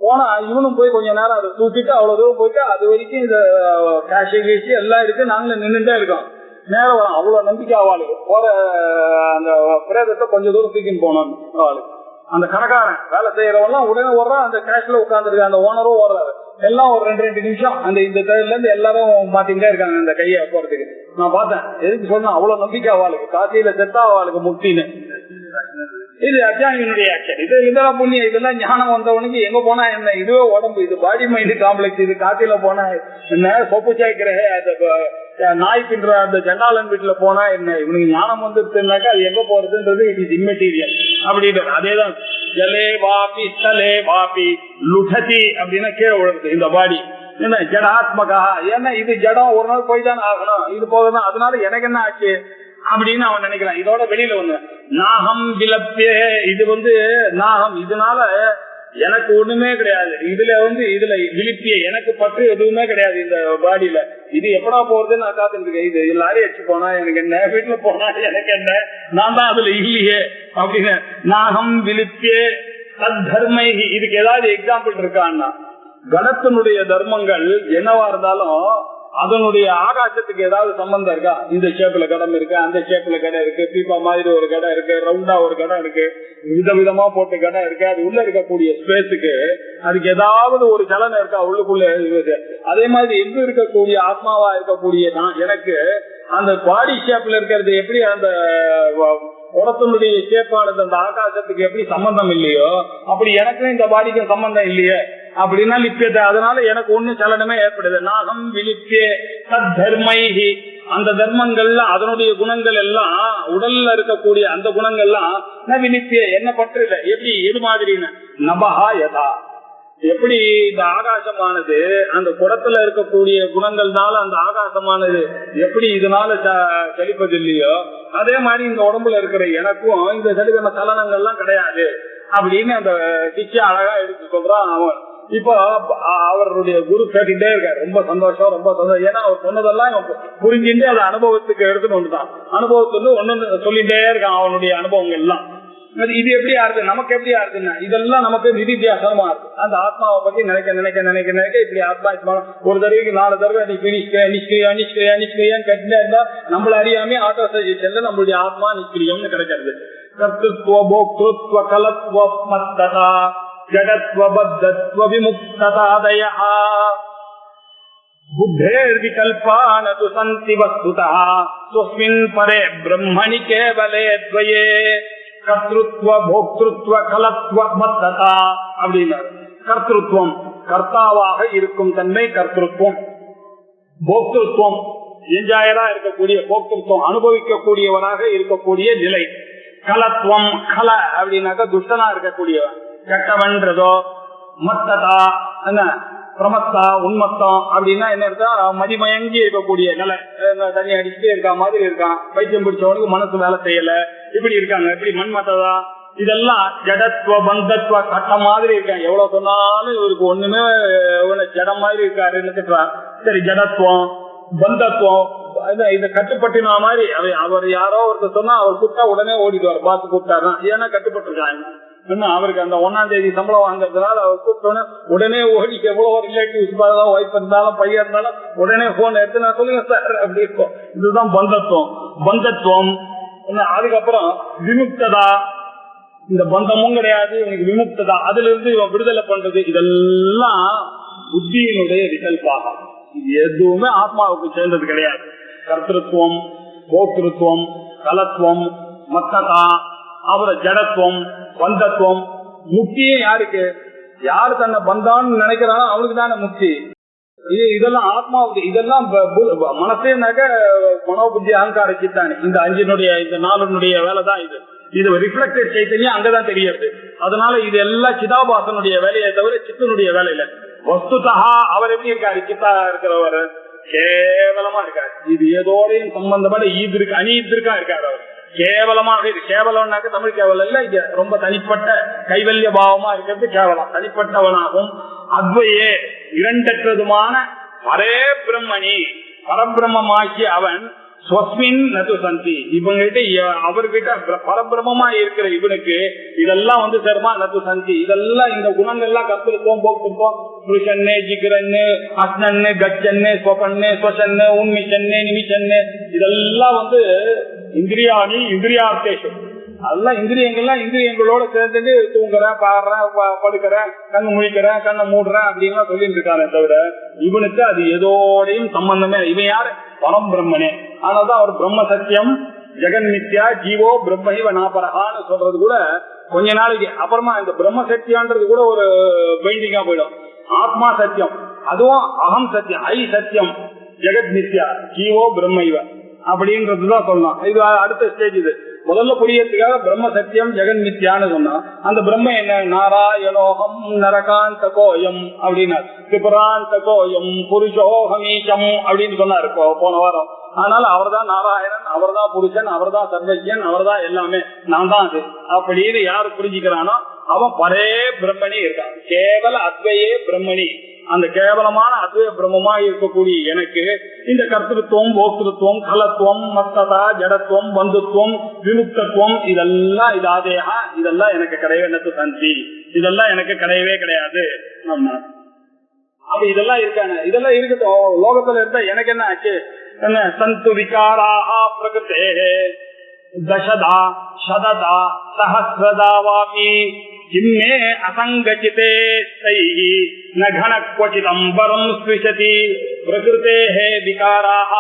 போனா இவனும் போய் கொஞ்ச நேரம் அதை தூக்கிட்டு அவ்வளவு தூரம் போயிட்டு அது வரைக்கும் இந்த கேஷ் கீஷ் எல்லாம் இருக்கு, நாங்களும் நின்றுட்டே இருக்கோம். நேரம் வரும். அவ்வளவு நம்பிக்கை அவளுக்கு. போற அந்த பிரேதத்தை கொஞ்சம் தூரம் தூக்கின்னு போனோம் அவளுக்கு. அந்த கடைக்காரன் வேலை செய்யறவெல்லாம் உடனே ஓடுறான், அந்த கேஷ்ல உட்காந்துருக்கு, அந்த ஓனரும் ஓடுறாரு. எல்லாம் ஒரு 2 நிமிஷம் அந்த இந்த தையில இருந்து எல்லாரும் மாத்திட்டே இருக்காங்க அந்த கையை போறதுக்கு. நான் பார்த்தேன். எதுக்கு சொன்னா அவ்வளவு நம்பிக்கை அவளுக்கு, காசியில செத்தா அவளுக்கு முக்தின்னு. இது அஜ்ஞானியினுடைய ஆக்ஷன். இது இதெல்லாம் புண்ணியம், இதெல்லாம் ஞானம் வந்தவனுக்கு எங்க போனா என்ன, இதுவே உடம்பு, இது பாடி மைண்ட் காம்ப்ளெக்ஸ். இது காசியில போனா என்ன, சொப்பு சாய்க்கிற நாய் பின்ற அந்த ஜண்டாளன் வீட்டுல போனா என்ன, இவனுக்கு ஞானம் வந்துருச்சுனாக்கா அது எங்க போறதுன்றது இட் இஸ் இம்மெட்டீரியல் அப்படின்ற. அதேதான் ஜலே வாபி ஸ்தலே வாபி லுடதி அப்படின்னா கீழே விழுது இந்த பாடி. என்ன ஜடாத்மகா, ஏன்னா இது ஜடம், ஒரு நாள் போய் தான் ஆகணும், இது போகதான், அதனால எனக்கு என்ன ஆச்சு அப்படின்னு அவன் நினைக்கிறான். இதோட வெளியில வந்து நாகம் விலப்பே, இது நாகம், இதனால எனக்கு ஒண்ணுமே கிடையாது. இதுல விழிப்பிய எனக்கு பற்று எதுவுமே கிடையாது இந்த பாடியில. இது எப்படா போறதுன்னு நான் காத்துட்டு இருக்கேன். இது லாரி அடிச்சு போனா எனக்கு என்ன, வீட்டுல போனா எனக்கு என்ன, நான் தான் அதுல இல்லையே அப்படின்னு. நாகம் விழிப்பியே தர்மை. இதுக்கு ஏதாவது எக்ஸாம்பிள் இருக்கான்னா, கடத்தினுடைய தர்மங்கள் என்னவா இருந்தாலும் அதனுடைய ஆகாசத்துக்கு ஏதாவது சம்பந்தம் இருக்கா? இந்த ஷேப்ல கடம் இருக்கு, அந்த ஷேப்ல கடை இருக்கு, பீப்பா மாதிரி ஒரு கடை இருக்கு, ரவுண்டா ஒரு கடை இருக்கு, விதவிதமா போட்டு கடை இருக்கு. அது உள்ள இருக்கக்கூடிய ஸ்பேஸுக்கு அதுக்கு ஏதாவது ஒரு சலனம் இருக்கா உள்ளுக்குள்ள? அதே மாதிரி எங்க இருக்கக்கூடிய ஆத்மாவா இருக்கக்கூடிய எனக்கு அந்த பாடி ஷேப்ல இருக்கிறது எப்படி அந்த உடத்தினுடைய ஷேப்பானது அந்த ஆகாசத்துக்கு எப்படி சம்பந்தம் இல்லையோ, அப்படி எனக்கும் இந்த பாடிக்கும் சம்பந்தம் இல்லையே அப்படின்னா லிப்பியத்தை. அதனால எனக்கு ஒண்ணு சலனமே ஏற்படுது. நாகம் விழிப்பே தர்மைஹி, அந்த தர்மங்கள்லாம் அதனுடைய குணங்கள் எல்லாம் உடல்ல இருக்கக்கூடிய அந்த குணங்கள்லாம் விழிப்பே என்ன பற்று இல்லை. எப்படி எது மாதிரின்னு நபஹா யதா, எப்படி இந்த ஆகாசமானது அந்த குடத்துல இருக்கக்கூடிய குணங்கள்னால அந்த ஆகாசமானது எப்படி இதனால செழிப்பது இல்லையோ, அதே மாதிரி இந்த உடம்புல இருக்கிற எனக்கும் இந்த செழிக்கிற சலனங்கள்லாம் கிடையாது அப்படின்னு அந்த சிஷ்யா அழகா எடுத்து சொல்றான் அவன். இப்போ அவருடைய குரு கேட்டுட்டே இருக்காரு. ரொம்ப சந்தோஷம், ரொம்ப சந்தோஷம். ஏன்னா அவர் சொன்னதெல்லாம் புரிஞ்சுட்டு அதை அனுபவத்துக்கு எடுத்துட்டு வந்துட்டான். அனுபவத்துல ஒண்ணு சொல்லிட்டே இருக்கான் அவனுடைய அனுபவங்கள் எல்லாம். இது எப்படி ஆறுது, நமக்கு எப்படி ஆறுதுன்னா இதெல்லாம் நமக்கு நிதித்தியாசனமா இருக்கு. அந்த ஆத்மாவை பத்தி நினைக்க நினைக்க நினைக்க நினைக்க இப்படி ஆத்மா ஒரு தடவைக்கு 4 தடவை நிஷ்கிரியான்னு கேட்டுட்டே இருந்தா நம்மள அறியாமே ஆட்டோ சஜஷன்ல நம்மளுடைய ஆத்மா நிஷ்கிரியம்னு கிடைக்கிறது. கர்த்தத்துவ போக்திருத்வ கலத்வ மத்ததா ஜடத்வ பத்தத்வ விமுக்ததாதய புத்தேர் விகல்பான து சந்தி வஸ்துதா ஸ்வஸ்மின் பரே பிரம்மணி கேவலே த்வயே கர்த்திருத்வ போக்திருத்வ கலத்வ மத்ததா அப்படின்னாரு. கர்த்திருவம் கர்த்தாவாக இருக்கும் தன்மை கர்த்திருவம், போக்திருத்துவம் என்ஜாயரா இருக்கக்கூடிய போக்திருத்துவம் அனுபவிக்கக்கூடியவராக இருக்கக்கூடிய நிலை. கலத்துவம் கல அப்படின்னாக்க துஷ்டனா இருக்கக்கூடியவன், கெட்டவன்றதோ. மத்ததா என்ன பிரமத்தா உண்மத்தம் அப்படின்னா என்ன இருக்கா, மதிமயங்கி இருக்கக்கூடிய நிலை. தண்ணி அடிச்சுட்டே இருக்கா மாதிரி இருக்கான், பைத்தியம் பிடிச்சவனுக்கு மனசு வேலை செய்யல, இப்படி இருக்காங்க, இப்படி மன்மதா, இதெல்லாம் ஜடத்துவ பந்தத்துவ கட்ட மாதிரி இருக்காங்க. எவ்வளவு சொன்னாலும் இவருக்கு ஒண்ணுமே ஜடம் மாதிரி இருக்காருன்னு திட்டுறார். சரி, ஜடத்துவம் பந்தத்துவம் இதை கட்டுப்பட்டினா மாதிரி அவர் யாரோ ஒருத்தர் சொன்னா அவர் கூப்பிட்டா உடனே ஓடிடுவார். பாத்து கூப்பிட்டாருன்னா ஏன்னா கட்டுப்பட்டு இருக்காங்க. அவருக்கு அந்த 1ஆம் தேதி சம்பளம் வாங்கறதுனால அவர் கூப்பிட்டோன்னு உடனே ஓடி, எவ்வளவு ரிலேட்டிவ்ஸ் ஒய்ஃப் இருந்தாலும் பையன் இருந்தாலும் உடனே போன் எடுத்து நான் சொல்லுங்க சார் அப்படி இருக்கும். இதுதான் பந்தத்துவம். பந்தத்துவம் அதுக்கப்புறம் விமுக்ததா, இந்த பந்தமும் கிடையாது இவனுக்கு, விமுக்ததா அதுல இருந்து இவன் விடுதலை பண்றது. இதெல்லாம் புத்தியினுடைய விகல்பாகம். இது எதுவுமே ஆத்மாவுக்கு சேர்ந்தது கிடையாது. கர்த்திருவம், போக்திருத்துவம், கலத்துவம், மத்ததா, அப்புறம் ஜடத்துவம், பந்தத்துவம். முக்தியும் யாருக்கு? யாரு தன்னை பந்தான்னு நினைக்கிறானோ அவனுக்கு தானே முக்தி. இதெல்லாம் ஆத்மாவுக்கு. இதெல்லாம் மனசேனாக்க மனோபுத்தி அகங்கார சித்தானே, இந்த 5னுடைய இந்த 4னுடைய வேலை தான் இது. இது ரிஃப்ளெக்டட் சைத்தன்யம் அங்கதான் தெரியாது. அதனால இது எல்லாம் சிதாபாசனுடைய வேலையை தவிர சித்தனுடைய வேலை இல்லை. வஸ்துதா அவர் எப்படி இருக்காரு? சித்தா இருக்கிறவர் கேவலமா இருக்காரு. இது ஏதோடையும் சம்பந்தப்பட்ட ஈதிருக்கு அநீதிருக்கா இருக்காரு. அவர் கேவலமாக இருக்கு. கேவலம்னாக்க தமிழ் கேவலம் இல்ல, இங்க ரொம்ப தனிப்பட்ட கைவல்ய பாவமா இருக்கிறது கேவலம். தனிப்பட்டவனாகவும் அத்வையே இரண்டற்றதுமான பரே பிரம்மணி பரபிரம்மமாக்கி அவன் ஸ்வஸ்மின் நது சந்தி. இவங்கிட்ட அவர்கிட்ட பரபிரமமா இருக்கிற இவனுக்கு இதெல்லாம் சர்மா நது சந்தி. இதெல்லாம் இந்த குணங்கள்லாம் கத்துருப்போம், போக்குப்போம். புருஷன்னு, ஜிகரன்னு, அஸ்னன்னு, கச்சன்னு, ஸ்வபன்னு, ஸ்வசன்னு, உண்மிஷன்னு, நிமிஷன்னு, இதெல்லாம் இந்திரியாணி இந்திரியார்த்தேஷம். அதெல்லாம் இந்திரியங்கள்லாம் இந்திரியங்களோட சேர்ந்துட்டு தூங்குறேன், பாடுறேன், படுக்கிறேன், கண்ணு முழிக்கிறேன், கண்ணை மூடுறேன் அப்படின்னு சொல்லிட்டு இருக்கானே தவிர இவனுக்கு அது எதோடையும் சம்பந்தமே. இவன் யாரு? பரம் பிரம்மனே. ஆனால்தான் அவர் பிரம்ம சத்தியம் ஜெகன் மித்யா ஜீவோ பிரம்மஹிவ நாபரஹான்னு சொல்றது கூட கொஞ்ச நாளைக்கு அப்புறமா இந்த பிரம்ம சத்தியன்றது கூட ஒரு பெயிண்டிங்கா போயிடும். ஆத்மா சத்தியம், அதுவும் அகம் சத்தியம், ஐ சத்தியம் ஜெகத் மித்யா ஜீவோ பிரம்மஹிவ அப்படின்றதுதான் சொல்லலாம். இது அடுத்த ஸ்டேஜ். இது முதல்ல புரியறதுக்காக பிரம்ம சத்தியம் ஜெகன் மித்யான்னு சொன்னா அந்த பிரம்ம என்ன? நாராயணோகம் நரகாந்த கோயம் அப்படின்னா திபுராந்த கோயம் புருஷோகமீச்சம் அப்படின்னு சொன்னாரு போன வாரம். அதனால அவர் தான் நாராயணன், அவர் தான் புருஷன், அவர் தான் சர்வஜன், அவர் தான் எல்லாமே, நான் தான் அது அப்படின்னு யாரு புரிஞ்சுக்கிறானோ அவன் பரே பிரம்மணி இருக்கான். கேவல அத்வையே பிரம்மணி. அந்த கேவலமான அத்வைய பிரம்மமா இருக்கக்கூடிய எனக்கு இந்த கர்த்திருவம், போக்திருத்துவம், கலத்துவம், மத்ததா, ஜடத்துவம், பந்துத்துவம், விமுக்தத்துவம் இதெல்லாம் இதாதேகா, இதெல்லாம் எனக்கு கிடையவே சந்தி, இதெல்லாம் எனக்கு கிடையவே கிடையாது. அப்ப இதெல்லாம் இருக்காங்க. இதெல்லாம் இருக்கட்டும், லோகத்துல இருந்தா எனக்கு என்ன ஆச்சு? என்ன சந்து விகாராஹ பிரகிருதே தசதா சததா சஹஸ்ரதா வாபி ஜிம்மே அசங்கசிதே ஸ்தைஹி ந கன க்வசிதம்பரம் ஸ்விஷதி பிரகிருதேஹே விகாராஹ.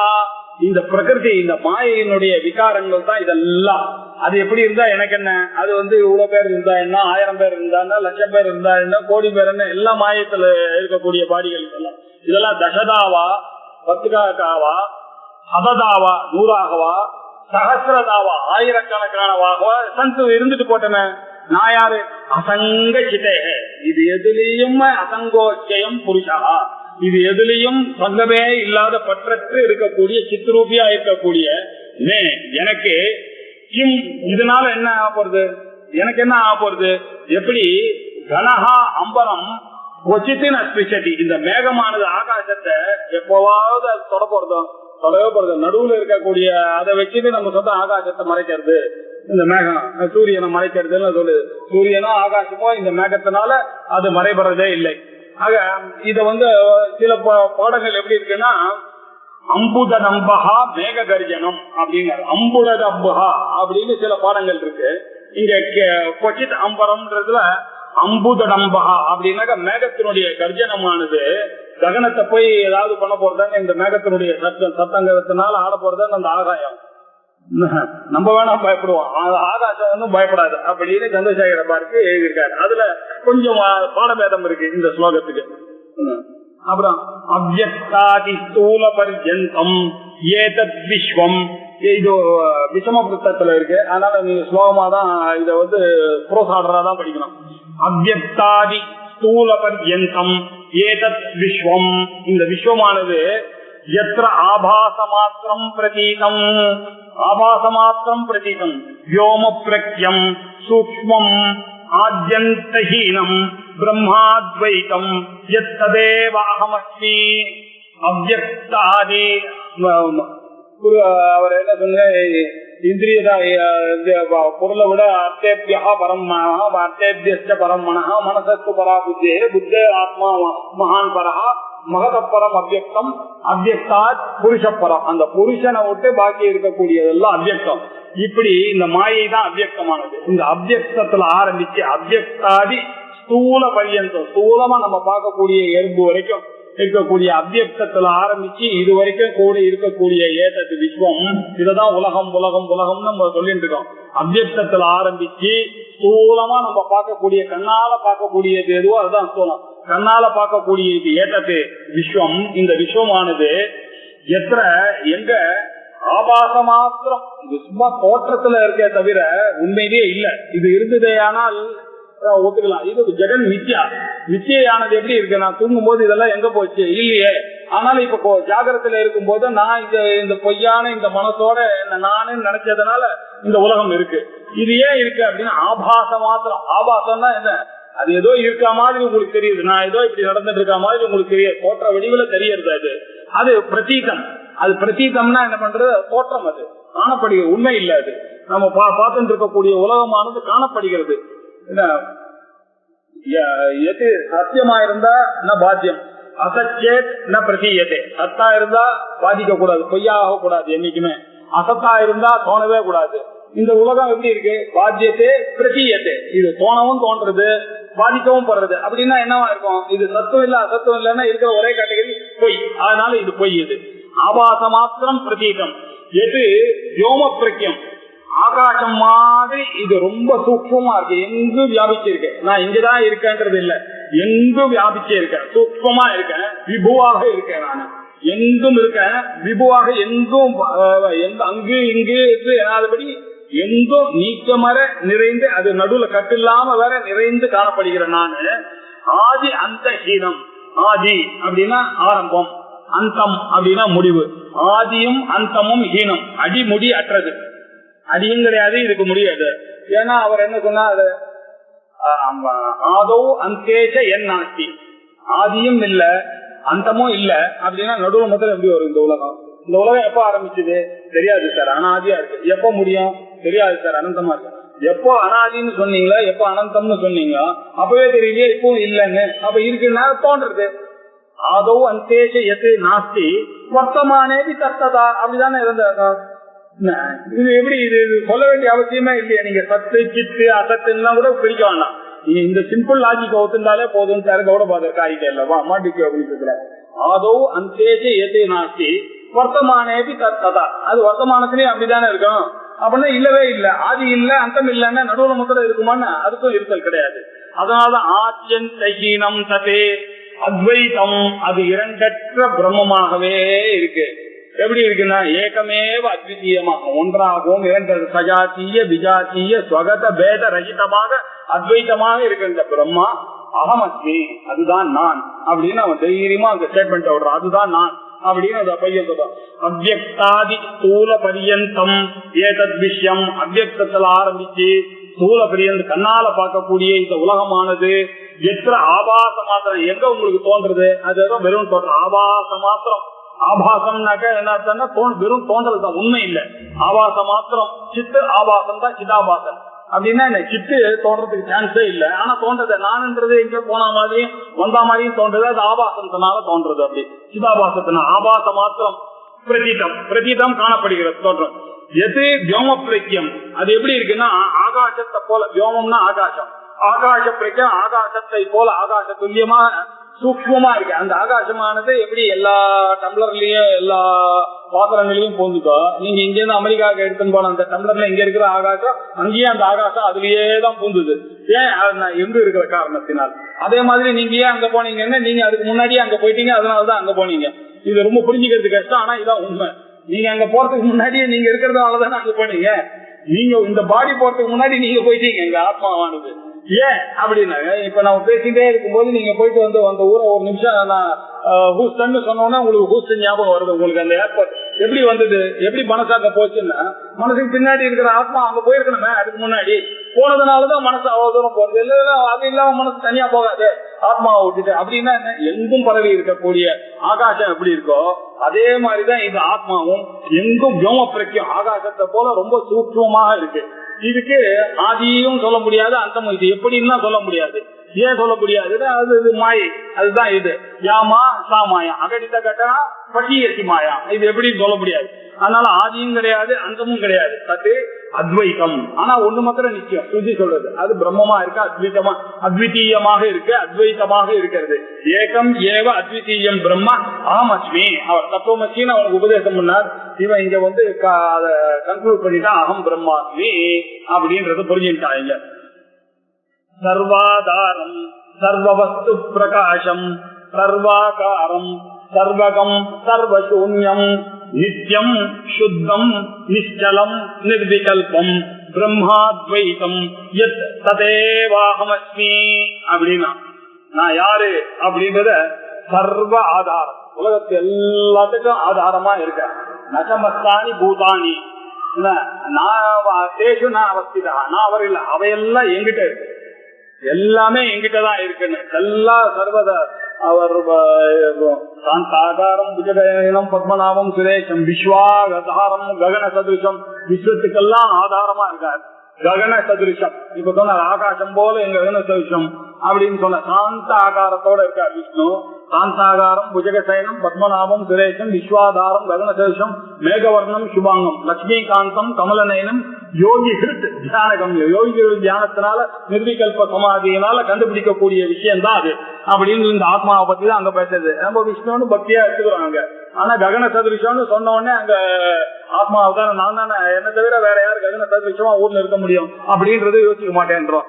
இந்த பிரகிருதி, இந்த மாயினுடைய விகாரங்கள் தான் இதெல்லாம். அது எப்படி இருந்தா எனக்கு என்ன? அது இவ்வளவு பேர் இருந்தா என்ன, 1000 பேர் இருந்தா என்ன, 1,00,000 பேர் இருந்தா என்ன, கோடி பேர் என்ன, எல்லா மாயத்துல இருக்கக்கூடிய பாடிகள் இதெல்லாம். இதெல்லாம் தசதாவா, 10,000-ஆவா, சததாவா, 100-ஆகவா, சகசிரதாவா, 1000-கணக்கானவாகவா சந்து இருந்துட்டு போட்டன. நான் யாரு? அசங்கசிதே. இது எதுலயும் அசங்கோச்சயம் புருஷா. இது எதுலயும் சங்கமே இல்லாத பற்றற்று இருக்கக்கூடிய சித்ரூபியா இருக்கக்கூடிய எனக்கு கிம் இதனால என்ன ஆக போறது? எனக்கு என்ன ஆக போறது? எப்படி கனஹா அம்பரம் கொச்சித்தின் அஸ்பிஷதி. இந்த மேகமானது ஆகாசத்தை எப்பவாவது அது தொட போறதோ? தொடவே போறது. நடுவுல இருக்கக்கூடிய அதை வச்சுட்டு நம்ம சொந்த ஆகாசத்தை மறைக்கிறது. இந்த மேகம் சூரியனை மறைக்கிறதுன்னு சொல்லுது. சூரியனோ ஆகாசமோ இந்த மேகத்தினால அது மறைபடுறதே இல்லை. ஆக இத சில பாடங்கள் எப்படி இருக்குன்னா அம்புத நம்பகா மேக கர்ஜனம் அப்படின்னு, அம்புட நம்பகா அப்படின்னு சில பாடங்கள் இருக்கு. இங்க கொச்சித் அம்பரம்ன்றதுல அம்புதடம்பகா அப்படின்னாக்க மேகத்தினுடைய கர்ஜனமானது ககனத்தை போய் ஏதாவது பண்ண போறதான்னு இந்த மேகத்தினுடைய சத்தங்கத்தினால ஆட போறதான்னு அந்த ஆகாயம் நம்ம வேணா பயப்படுவோம், ஆகாசம் பயப்படாது அப்படின்னு சந்திரசேகர பார்க்கு எழுதியிருக்காரு. அதுல கொஞ்சம் பாடபேதம் இருக்கு இந்த ஸ்லோகத்துக்கு. அப்புறம் அவ்யக்தாதி ஸ்தூல பர்யந்தம் ஏதத் விஸ்வம், இது விஷமபுத்தத்துல இருக்கு. அதனால நீங்க ஸ்லோகமா தான் இத ப்ரோஸ் ஆர்டரா தான் படிக்கணும். அவ்யக்தாதி ஸ்தூல பர்யந்தம் ஏதத் விஸ்வம், இந்த விஸ்வமானது यत्र आभासमात्रं प्रतीतं आभासमात्रं प्रतीतं व्योमप्रज्ञं सूक्ष्मम् आद्यन्तहीनं ब्रह्माद्वैतं यत्तदेव अहमस्मि अव्यक्तादि அவர் என்ன சொன்ன இந்திரிய பொருளை விட அர்த்தேபியா பரம் அர்த்தேபிய பரம் மனஹா மனசஸ்து பரா புத்தே புத்தே ஆத்மா மகான் பரஹா மகதப்பரம் அவ்யக்தம் அவ்யக்தாத் புருஷப்பரம். அந்த புருஷனை விட்டு பாக்கி இருக்கக்கூடியதெல்லாம் அவ்யக்தம். இப்படி இந்த மாயை தான் அவ்யக்தமானது. இந்த அவ்யக்தத்துல ஆரம்பிச்சு அவ்யக்தாதி ஸ்தூல பரியந்தம் ஸ்தூலமா நம்ம பார்க்கக்கூடிய எறும்பு வரைக்கும் இருக்கக்கூடிய அவ்யக்தத்துல ஆரம்பிச்சு இது வரைக்கும் கூட இருக்கக்கூடிய ஏதது விஸ்வம், இததான் உலகம் உலகம் உலகம்னு நம்ம சொல்லிட்டு இருக்கோம். அவ்யக்தத்துல ஆரம்பிச்சு ஸ்தூலமா நம்ம பார்க்கக்கூடிய கண்ணால பார்க்கக்கூடியது எதுவோ அதுதான் ஸ்தூலம். கண்ணால பார்க்கக்கூடிய இது ஏதது விஸ்வம். இந்த விஸ்வமானது எത്ര எங்க ஆபாச மாத்திரம் சும்மா தோற்றத்துல இருக்கே தவிர உண்மையிலேயே இல்ல. இது இருந்ததே ஆனால் ஒத்துக்கலாம். இது ஜெகன் மித்யா. மித்தியானது எப்படி இருக்கு? நான் தூங்கும் போது இதெல்லாம் எங்க போச்சு இல்லையே. ஆனாலும் இப்ப ஜாகிரத்துல இருக்கும் போது நான் இந்த பொய்யான இந்த மனசோட நானு நினைச்சதுனால இந்த உலகம் இருக்கு. இது ஏன் இருக்கு அப்படின்னா ஆபாச மாத்திரம். ஆபாசம்னா என்ன? அது ஏதோ இருக்கா மாதிரி உங்களுக்கு தெரியுது. நான் ஏதோ இப்படி நடந்துட்டு இருக்கா மாதிரி உங்களுக்கு தெரியுது. தோற்ற வடிவுல தெரியறது. அது பிரதீகம். அது பிரதீகம்னா என்ன பண்றது? தோற்றம். அது காணப்படுகிறது, உண்மை இல்ல. அது நம்ம பார்த்துட்டு இருக்கக்கூடிய உலகமானது காணப்படுகிறது. எது சத்தியமா இருந்தா ந பாத்தியம், அசச்சேத் ந பிரதீயதே. சத்தா இருந்தா பாதிக்க கூடாது, பொய்யாக கூடாது என்னைக்குமே. அசத்தா இருந்தா தோணவே கூடாது. இந்த உலகம் எப்படி இருக்கு? பாத்தியத்தே பிரதீயத்தே. இது தோணவும் தோன்றது, பாதிக்கவும் படுறது. அப்படின்னா என்னவா இருக்கும்? இது சத்துவம் இல்ல அசத்துவம் இல்லைன்னா இருக்கிற ஒரே கேட்டகரி பொய். அதனால இது பொய். இது ஆபாச மாத்திரம் பிரதீகம். எது வ்யோம பிரக்யம், ஆகாசம் மாதிரி இது ரொம்ப சூக்ஷ்மமா இருக்கு. எங்கும் வியாபிச்சிருக்கேன். நான் இங்கதான் இருக்கேன்றது இல்ல, எங்கும் வியாபிச்சே இருக்கேன். சூக்ஷ்மமா இருக்கேன், விபுவாக இருக்கேன். நான் எங்கும் இருக்கேன், விபுவாக எங்கும் அங்கு இங்கு என்னாதபடி எங்கும் நீக்கமர நிறைந்து, அது நடுவுல கட்டில்லாம வேற நிறைந்து காணப்படுகிறேன் நானு. ஆதி அந்த ஹீனம். ஆதி அப்படின்னா ஆரம்பம், அந்தம் அப்படின்னா முடிவு. ஆதியும் அந்தமும் ஹீனம், அடிமுடி அற்றது. அடியும் கிடையாது, இதுக்கு முடியாது. ஏன்னா அவர் என்ன சொன்னார்? ஆதோ அந்தேஷ என் நாஸ்தி. ஆதியும் இல்ல அந்தமும் இல்ல அப்படின்னா நடுவுல முதல்ல எப்படி வரும் இந்த உலகம்? இந்த உலகம் எப்ப ஆரம்பிச்சது தெரியாது சார், அனாதியா இருக்கு. எப்ப முடியும் தெரியாது சார், அனந்தமா இருக்கு. எப்போ அனாதின்னு சொன்னீங்களா, எப்போ அனந்தம்னு சொன்னீங்களா, அப்பவே தெரியலையே இப்பவும் இல்லைன்னு. அப்ப இருக்குன்னா தோன்றது. ஆதோ அந்தேஷ எது நாஸ்தி வர்த்தமானேதி தத்ததா அப்படிதானே இருந்தாங்க. இது எப்படி? இது சொல்ல வேண்டிய அவசியமே இல்லையா? நீங்க சத்து சித்து அசத்துலாம் கூட பிரிக்க வேண்டாம். நீங்க இந்த சிம்பிள் லாஜிக் ஒத்துண்டாலே போதும். கூட பார்த்த காரியம் இல்லவா மாட்டிக்கு அப்படின்னு. ஆதோ அந்தேஷ எது நாஸ்தி வர்த்தமானேதி தத்ததா. அது வர்த்தமானத்திலேயே அப்படித்தானே இருக்கும். அப்படின்னா இல்லவே இல்லை, ஆதி இல்ல அந்தம் இல்லைன்னா நடுவுல முதல்ல இருக்குமான்னு அதுக்கும் இருத்தல் கிடையாது. அதனால ஆத்யந்தஹீனம் ததே அத்வைதம், அது இரண்டற்ற பிரம்மமாகவே இருக்கு. எப்படி இருக்குன்னா ஏகமேவ அத்விதீயமாக ஒன்றாகவும் இரண்டது சஜாத்திய விஜாத்திய ஸ்வகத பேத ரகிதமாக அத்வைதமாக இருக்கின்ற பிரம்மா அகமஸ்மி, அதுதான் நான் அப்படின்னு அவன் தைரியமா அந்த ஸ்டேட்மெண்ட் விடுறான். அதுதான் நான் அப்படின்னு அந்த பையன் சொல்றான். அவ்யக்தாதி ஸ்தூல பரியந்தம் ஏதத் விஷயம். அவ்யக்தத்துல ஆரம்பிச்சு ஸ்தூல பரியந்த கண்ணால பார்க்கக்கூடிய இந்த உலகமானது எത്ര ஆபாச மாத்திரம். எங்க உங்களுக்கு தோன்றது? அது ஏதோ வெறும் தோற்றம், ஆபாச மாத்திரம். ஆபாசம்னாக்க என்ன? வெறும் தோன்றல் தான், உண்மை இல்லை. ஆபாச மாத்திரம். சித்து ஆபாசம் தான் சிதாபாசம். அப்படின்னா என்ன? சித்து தோன்றதுக்கு சான்ஸே இல்லை. ஆனா தோன்றது நான்ன்றது எங்க போன மாதிரியும் வந்த மாதிரியும் தோன்றது. அது ஆபாசத்தினால தோன்றது. அப்படி சிதாபாசத்தினா ஆபாச மாத்திரம் பிரதீதம். பிரதீதம் காணப்படுகிறது தோற்றம். எது வியோம பிரக்கியம், அது எப்படி இருக்குன்னா ஆகாசத்தை போல. வியோமம்னா ஆகாசம். ஆகாச பிரக்கியம் ஆகாசத்தை போல ஆகாச துல்லியமா சூக்ஷ்மமா இருக்கு. அந்த ஆகாசமானது எப்படி எல்லா டம்ளர்லயும் எல்லா பாத்திரங்களையும் போந்துக்கோ. நீங்க இங்க இருந்து அமெரிக்காவுக்கு எடுத்துன்னு போன அந்த டம்ளர்ல இங்க இருக்கிற ஆகாசம் அங்கேயே அந்த ஆகாசம் அதுலயே தான் பூந்துது. ஏன்? எங்க இருக்கிற காரணத்தினால். அதே மாதிரி நீங்க ஏன் அங்க போனீங்கன்னா நீங்க அதுக்கு முன்னாடியே அங்க போயிட்டீங்க, அதனாலதான் அங்க போனீங்க. இது ரொம்ப புரிஞ்சுக்கிறது கஷ்டம், ஆனா இதான் உண்மை. நீங்க அங்க போறதுக்கு முன்னாடியே நீங்க இருக்கிறதுனாலதானே அங்க போனீங்க. நீங்க இந்த பாடி போறதுக்கு முன்னாடி நீங்க போயிட்டீங்க. எங்க ஆத்மாவானது ஏன் அப்படின்னாங்க, இப்ப நம்ம பேசிட்டே இருக்கும்போது நீங்க போயிட்டு வந்து அந்த ஊரை ஒரு நிமிஷம் நான் ஹூஸ்டன்னு சொன்னோன்னா உங்களுக்கு ஹூஸ்டன் ஞாபகம் வருது. உங்களுக்கு அந்த ஏர்போர்ட் எப்படி வந்தது, எப்படி மனசாக்க போச்சுன்னா, மனசுக்கு பின்னாடி இருக்கிற ஆத்மா அங்க போயிருக்கணுமே. அதுக்கு முன்னாடி போனதுனாலதான் மனசு அவ்வளவு தூரம் போறது. இல்ல அது இல்லாம மனசு தனியா போகாது ஆத்மாவை விட்டுட்டு. அப்படின்னா என்ன, எங்கும் பரவி இருக்கக்கூடிய ஆகாசம் எப்படி இருக்கோ அதே மாதிரிதான் இந்த ஆத்மாவும் எங்கும் வியோம பிரக்கியம் ஆகாசத்தை போல ரொம்ப சூட்சமாக இருக்கு. இதுக்கு ஆதியும் சொல்ல முடியாது, அந்தமும் இது எப்படின்னா சொல்ல முடியாது. ஏன் சொல்ல முடியாதுன்னா அது மாயை. அதுதான் இது யாமா சா மாயா அகடித்த கட்டா பட்டியசி மாயா. இது எப்படின்னு சொல்ல முடியாது. அதனால ஆதியும் கிடையாது, அந்தமும் கிடையாது. அது அத்வைத்தம். ஆனா ஒண்ணு மாத்திரம் நிச்சயம் சுஜி சொல்றது, அது பிரம்மமா இருக்கு, அத்வைத்தமா அத்விதீயமாக இருக்கு, அத்வைத்தமாக இருக்கிறது. ஏகம் ஏவ அத்விதீயம் பிரம்மா அகம் அஸ்மி. அவர் தத்துவமசின்னு அவனுக்கு உபதேசம் பண்ணார். இவன் இங்க வந்து அதை கன்க்ளூட் பண்ணிட்டா அகம் பிரம்மாஸ்மி அப்படின்றது புரிஞ்சுட்டான். இங்க சர்வாதாரம் சர்வவஸ்து பிரகாசம் சர்வாகாரம் சர்வகம் சர்வசூன்யம் நித்யம் சுத்தம் நிச்சலம் நிர்விகல்பம் பிரம்மாத்வைதம் யத் ததேவாஹமஸ்மி. அப்படின்னா நான் யாரு அப்படின்றத சர்வ ஆதாரம், உலகத்து எல்லாத்துக்கும் ஆதாரமா இருக்க. நசமஸ்தானி பூதானி தேசு நான் அவஸ்திதா, நான் அவர் இல்ல, அவையெல்லாம் எங்கிட்ட இருக்கு, எல்லாமே எங்கிட்டதான் இருக்குன்னு எல்லா சர்வத அவர் சாந்தாகாரம் புஜகனம் பத்மநாபம் சுரேஷம் விஸ்வாதாரம் ககன சதுருஷம், விஸ்வத்துக்கெல்லாம் ஆதாரமா இருக்கார். ககன சதுருஷம் இப்ப சொன்ன ஆகாசம் போல எங்க ககன சதுருஷம் அப்படின்னு சொன்ன சாந்த ஆகாரத்தோட இருக்கார் விஷ்ணு. சாந்தாகாரம் புஜகசயனம் பத்மநாபம் சுரேஷம் விஸ்வாதாரம் ககன சதுருஷம் மேகவர்ணம் சுபாங்கம் லட்சுமிகாந்தம் கமலநயனம் யோகி ஹிருத் தியானகம். யோகிகள் தியானத்தினால நிர்விகல்ப சமாதியினால கண்டுபிடிக்கக்கூடிய விஷயம் தான் அது அப்படின்னு இந்த ஆத்மாவை பத்தி தான் அங்க பேசுறது. நம்ம விஷ்ணுன்னு பக்தியா எடுத்துக்கிறாங்க. ஆனா ககன சதுரிஷம்னு சொன்ன உடனே அங்க ஆத்மாவை தானே நான் தானே, என்ன தவிர வேற யாரு ககன சதுரிஷமா ஊர்ல இருக்க முடியும் அப்படின்றது யோசிக்க மாட்டேன்றோம்.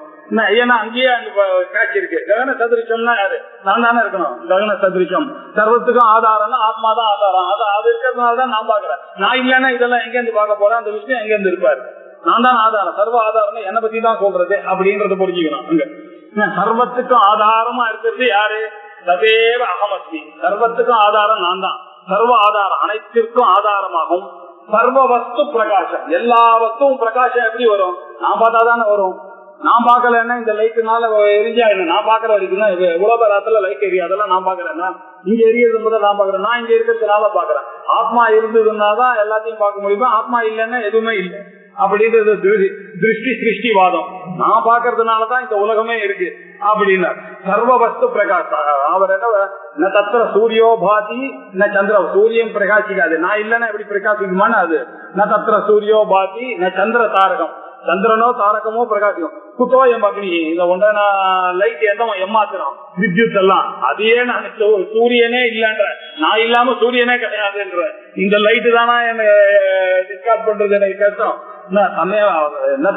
ஏன்னா அங்கேயே அங்க காட்சி இருக்கு. ககன சதுரிஷம்னா யாரு, நான் தானே இருக்கணும். ககன சதுரிஷம் சர்வத்துக்கும் ஆதாரம்னா ஆத்மா தான் ஆதாரம். அது இருக்கிறதுனாலதான் நான் பாக்குறேன். நான் இல்லைன்னா இதெல்லாம் எங்க இருந்து பார்க்க போறேன், அந்த விஷயம் எங்க இருந்து இருப்பாரு. நான் தான் ஆதாரம், சர்வ ஆதாரம் என்னை பத்தி தான் சொல்றது அப்படின்றத புரிஞ்சுக்கணும். அங்க சர்வத்துக்கும் ஆதாரமா இருக்கிறது யாரு, ததேவ அகமஸ்மி. சர்வத்துக்கும் ஆதாரம் நான் தான். சர்வ ஆதாரம் அனைத்திற்கும் ஆதாரமாகும். சர்வ வஸ்து பிரகாசம், எல்லா வஸ்துவும் பிரகாசம் எப்படி வரும், நான் பார்த்தாதானே வரும். நான் பாக்கலன்னா இந்த லைட்டுனால எரிஞ்சா என்ன, நான் பாக்குற வரைக்கும் தான் எவ்வளவு பேராத்துல லைட் எரியும், அதெல்லாம் நான் பாக்குறேன்னா இங்க எரியது முதல்ல நான் பாக்குறேன். நான் இங்க இருக்கிறதுனால பாக்குறேன். ஆத்மா இருந்ததுன்னாதான் எல்லாத்தையும் பார்க்க முடியுமா, ஆத்மா இல்லைன்னா எதுவுமே இல்லை அப்படின்றது திருஷ்டி சிருஷ்டிவாதம். நான் பாக்குறதுனாலதான் இந்த உலகமே இருக்கு அப்படின்னா சர்வ வஸ்து பிரகாஷ். அவர் என்ன தத்திர சூரியோ பாதி ந சந்திர, சூரியன் பிரகாசிக்காது, நான் இல்லைன்னா எப்படி பிரகாசிக்குமான்னு அது ந தத்திர சூரியோ பாதி ந சந்திர தாரகம், சந்திரனோ தாரகமோ பிரகாசிக்கும். குத்தோ எம் அக்னி, இந்த ஒன்றை லைட் எந்த ஏமாத்துறோம் வித்யுத் எல்லாம், அதையே நான் சூரியனே இல்லைன்ற, நான் இல்லாம சூரியனே கிடையாதுன்ற இந்த லைட்டு தானா என்ன டிஸ்கார்ட் பண்றது எனக்கு கஷ்டம்.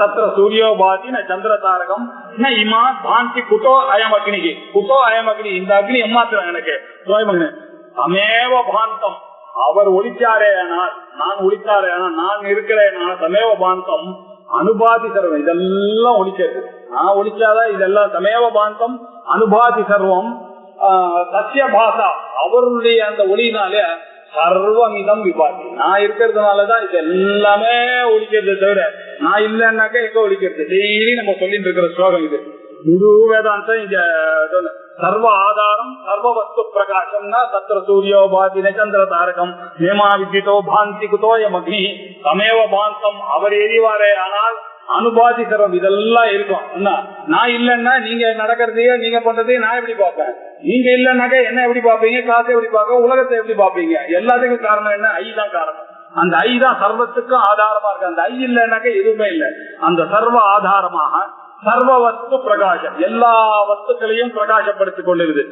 தத்திர சூரியோ பாதி ந சந்திர தாரகம் ந இமா பாந்தி குத்தோ அயம் அக்னிக்கு, குத்தோ அயம் அக்னி, இந்த அக்னி ஏமாத்துறேன் எனக்கு சமேவ பாந்தம். அவர் ஒழிச்சாரே ஆனால், நான் ஒழிச்சாரே ஆனால், நான் இருக்கிறேன் சமேவ பாந்தம் அனுபாதி சர்வம், இதெல்லாம் ஒழிக்கிறது. நான் ஒழிச்சாதான் இதெல்லாம் சமேவ பாந்தம் அனுபாதி சர்வம் சத்திய பாசா. அவருடைய அந்த ஒளினாலே சர்வமிதம் விபாதி. நான் இருக்கிறதுனாலதான் இது எல்லாமே ஒழிக்கிறது. தவிர நான் இல்லைன்னாக்கா எங்க ஒழிக்கிறது. டெய்லி நம்ம சொல்லிட்டு இருக்கிற ஸ்லோகம் இது. முழு வேதாந்தம் இங்க சர்வ ஆதாரம் சர்வ வஸ்து பிரகாசம்னா தத்திர சூரியோ பாதி சந்திர தாரகம் நேமா வித்யுதோ பாந்தி குதோயம் அக்னி சமேவ பாந்தம். அவர் எரிவாரே ஆனால் அனுபாதி சர்வம் இதெல்லாம் இருக்கும். நான் இல்லைன்னா நீங்க நடக்கிறதையே நீங்க பண்றதையும் நான் எப்படி பார்ப்பேன், நீங்க இல்லைன்னாக்க என்ன எப்படி பார்ப்பீங்க, காசை எப்படி பார்க்க, உலகத்தை எப்படி பார்ப்பீங்க. எல்லாத்துக்கும் காரணம் என்ன, ஐ தான் காரணம். அந்த ஐ தான் சர்வத்துக்கும் ஆதாரமா இருக்கு. அந்த ஐ இல்லைன்னாக்க எதுவுமே இல்லை. அந்த சர்வ ஆதாரமாக சர்வ வஸ்து பிரகாசம், எல்லா வஸ்துக்களையும் பிரகாசப்படுத்திக் கொண்டிருது,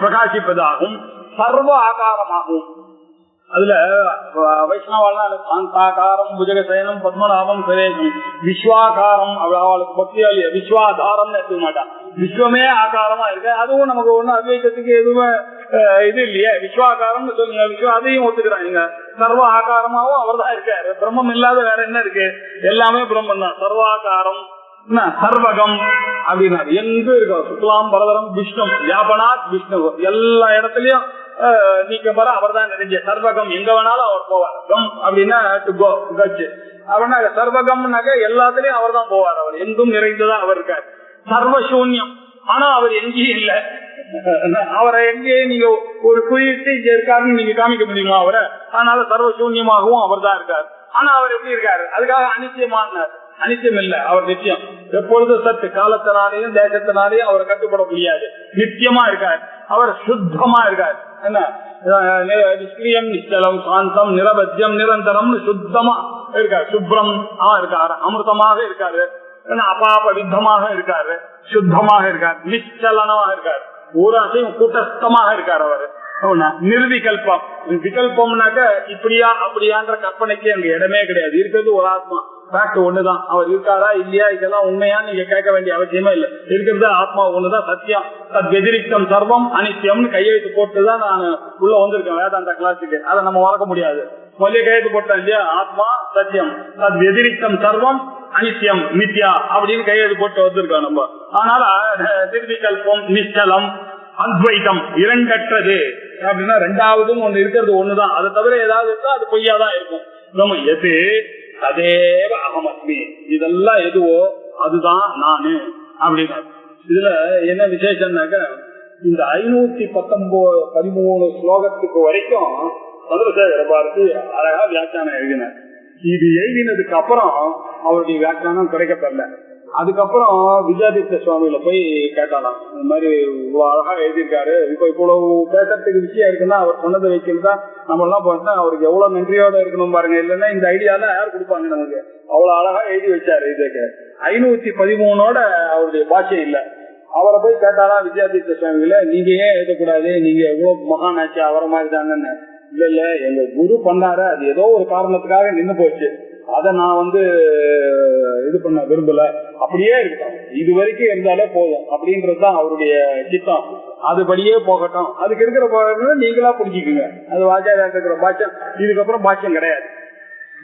பிரகாசிப்பதாகும். சர்வ ஆகாரமாகும். அதுல வைஷ்ணவாலாம் சாந்தாகாரம் புஜகசயனம் பத்மநாபம் சுரேஷம் விஸ்வாகாரம், அவளுக்கு பக்தியாளிய விஸ்வாதாரம்னு எடுத்துக்க மாட்டான். விஸ்வமே ஆகாரமா இருக்கு. அதுவும் நமக்கு ஒண்ணு அத்வைத்தத்துக்கு எதுவுமே இது இல்லையே. விஸ்வாகாரம்னு சொல்லுங்க, விஸ்வம் அதையும் ஒத்துக்கிறாங்க. சர்வ ஆகாரமாவும் அவர் தான் இருக்காரு. பிரம்மம் இல்லாத வேற என்ன இருக்கு, எல்லாமே பிரம்மன் தான். சர்வாகாரம் என்ன சர்வகம் அப்படின்னாரு. எங்க இருக்கும் சுக்லாம் பரதரம் விஷ்ணு வியாபனாத் விஷ்ணு, எல்லா இடத்துலயும் நீக்க போற அவர் தான் நிறைஞ்ச சர்வகம், எங்க வேணாலும் அவர் போவார். கம் அப்படின்னா டு கோ கச்சு அப்படின்னா சர்வகம்னாக்க எல்லாத்துலயும் அவர் தான் போவார். அவர் எங்கும் நிறைந்ததா அவர் இருக்கார். சர்வசூன்யம், ஆனா அவர் எங்கேயும் இல்ல. அவரை எங்கேயும் நீங்க ஒரு குறியிட்டு இங்க இருக்காருன்னு நீங்க காமிக்க முடியுமா அவரை? அதனால சர்வசூன்யமாகவும் அவர் தான் இருக்கார். ஆனா அவர் எப்படி இருக்காரு? அதுக்காக அனித்தியமானார். அனித்தியம் இல்ல, அவர் நித்தியம். எப்பொழுது சத்து காலத்தினாலேயும் தேசத்தினாலேயும் அவரை கட்டுப்பட முடியாது. நித்தியமா இருக்கார். அவர் சுத்தமா இருக்கார். என்ன நிஷ்கிரியம் நிச்சலம் சாந்தம் நிரபத்தியம் நிரந்தரம் சுத்தமா இருக்காரு. சுப்ரம் இருக்காரு, அமிர்தமாக இருக்காரு, அபாபவித்தமாக இருக்காரு, சுத்தமாக இருக்கார், நிச்சலனமாக இருக்கார், ஒரு அசையும் கூட்டஸ்தமாக இருக்கார். அவர் நிர்விகல்பம். விகல்பம்னாக்க இப்படியா அப்படியான்ற கற்பனைக்கு அங்க இடமே கிடையாது. இருக்கிறது ஒரு ஆத்மா, ஃபேக்ட் ஒண்ணுதான். அவர் இருக்காரா இல்லையா இதெல்லாம் உண்மையா நீங்க கேட்க வேண்டிய அவசியமே இல்லை. இருக்கிறது ஆத்மா ஒண்ணுதான், சத்தியம். தத் வெதிரிக்தம் சர்வம் அனித்தியம்னு கையெழுத்து போட்டுதான் நான் உள்ள வந்திருக்கேன் வேதாந்த கிளாஸுக்கு. அதை நம்ம மறக்க முடியாது. முதல்ல கையெழுத்து போட்டேன் இல்லையா, ஆத்மா சத்தியம், தத் வெதிரிக்தம் சர்வம் அனித்தியம் நித்யா அப்படின்னு கையெழுத்து போட்டு வந்திருக்கோம் நம்ம. அதனால நிர்விகல்பம் நிச்சலம் அத்வைதம் இரண்டற்றது அப்படின்னா ரெண்டாவதும் ஒண்ணு இருக்கிறது ஒண்ணுதான். அதை தவிர ஏதாவது இருக்கா அது பொய்யாதான் இருக்கும். நம்ம எது அதேவ அகமஸ்மி, இதெல்லாம் எதுவோ அதுதான் நானு அப்படின்னா. இதுல என்ன விசேஷம்னாக்க இந்த 513 ஸ்லோகத்துக்கு வரைக்கும் சந்திரசேகர பாரதி அழகா வியாக்கியானம் எழுதினார். இது எழுதினதுக்கு அப்புறம் அவருடைய வியாக்கியானம் கிடைக்கப்படல. அதுக்கப்புறம் விஜயாதித்ய சுவாமியில போய் கேட்டாலாம், இந்த மாதிரி இவ்வளவு அழகா எழுதியிருக்காரு, இப்ப இவ்வளவு பேசுறதுக்கு விஷயம் இருக்குன்னா அவர் சொன்னதை வைக்கிறதா நம்ம எல்லாம் பார்த்தா அவருக்கு எவ்வளவு நன்றியோட இருக்கணும் பாருங்க. இல்லைன்னா இந்த ஐடியாலாம் யார் கொடுப்பாங்க நமக்கு? அவ்வளவு அழகா எழுதி வச்சாரு. இதுக்கு 513 அவருடைய பாஷை இல்ல. அவரை போய் கேட்டாலாம் விஜயாதித்ய சுவாமிகளை, நீங்க ஏன் எழுதக்கூடாது, நீங்க எவ்வளவு மகானாச்சு அவரை மாதிரி தாங்கன்னு. இல்ல எங்க குரு பண்ணாரு, அது ஏதோ ஒரு காரணத்துக்காக நின்று போச்சு, அதை நான் இது பண்ண விரும்பல, அப்படியே இருக்கட்டும், இது வரைக்கும் இருந்தாலே போதும் அப்படின்றதுதான் அவருடைய சித்தம். அதுபடியே போகட்டும், அதுக்கு இருக்கிற நீங்களா புரிஞ்சுக்குங்க. அது வாஜாரியா இருக்கிற பாஷ்யம், இதுக்கப்புறம் பாஷ்யம் கிடையாது.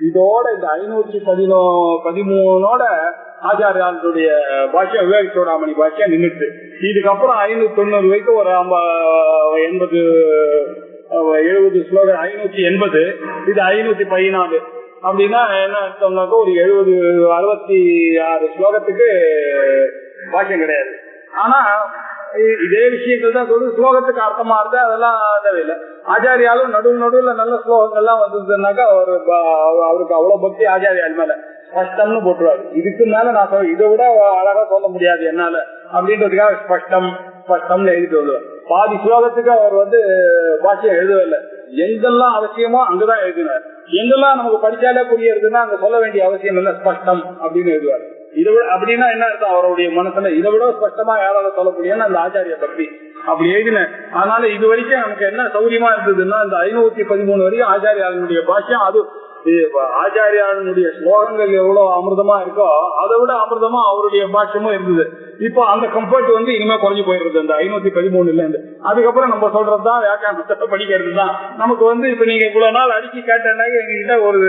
இதோட இந்த 513 ஆச்சாரியாளுடைய பாஷ்யம் விவேக சூடாமணி பாஷ்யம் நின்றுச்சு. இதுக்கப்புறம் 590 வரைக்கும் ஒரு 80 70 ஸ்லோகம் 580, இது 514 அப்படின்னா என்ன சொன்னாக்கா ஒரு 66 ஸ்லோகத்துக்கு பாக்கியம் கிடையாது. ஆனா இதே விஷயங்கள் தான் சொல்றது. ஸ்லோகத்துக்கு அர்த்தமா இருந்தா அதெல்லாம் தேவையில்லை. ஆச்சாரியாலும் நடுவுல நல்ல ஸ்லோகங்கள்லாம் வந்ததுன்னாக்கா அவருக்கு அவ்வளவு பக்தி ஆச்சாரியால் மேல ஸ்பஷ்டம்னு போட்டுருவாரு. இதுக்கு மேல நான் சொல்ல இதை விட அழகா சொல்ல முடியாது என்னால அப்படின்றதுக்காக ஸ்பஷ்டம்னு எழுதிட்டு வருவார். பாதி ஸ்லோகத்துக்கு அவர் பாஷ்யம் எழுதவில்லை. எங்கெல்லாம் அவசியமோ அங்கதான் எழுதினார். எங்கெல்லாம் நமக்கு படிச்சாலே புரியறதுன்னா அங்க சொல்ல வேண்டிய அவசியம் இல்லை, ஸ்பஷ்டம் அப்படின்னு எழுதுவார். இதை விட அப்படின்னா என்ன அர்த்தம்? அவருடைய மனசுல இதை விட ஸ்பஷ்டமா யாராவது சொல்ல முடியும்னு அந்த ஆச்சாரிய பக்தி அப்படி எழுதின. அதனால இது வரைக்கும் நமக்கு என்ன சௌரியமா இருந்ததுன்னா இந்த 513 வரைக்கும் ஆச்சாரியாளுடைய பாஷ்யம், அது ஆச்சாரியாளுடைய ஸ்லோகங்கள் எவ்வளவு அமிர்தமா இருக்கோ அதை விட அமிர்தமா அவருடைய பாஷ்யமும் இருந்தது. இப்போ அந்த கம்ஃபர்ட் இனிமே குறைஞ்சு போயிருது அந்த 513 இருந்து. அதுக்கப்புறம் நம்ம சொல்றதுதான் வியாக்கியானத்தை படிக்கிறது தான் நமக்கு இப்ப நீங்க இவ்வளவு நாள் அடிக்கி கேட்டேன்னாக்க எங்ககிட்ட ஒரு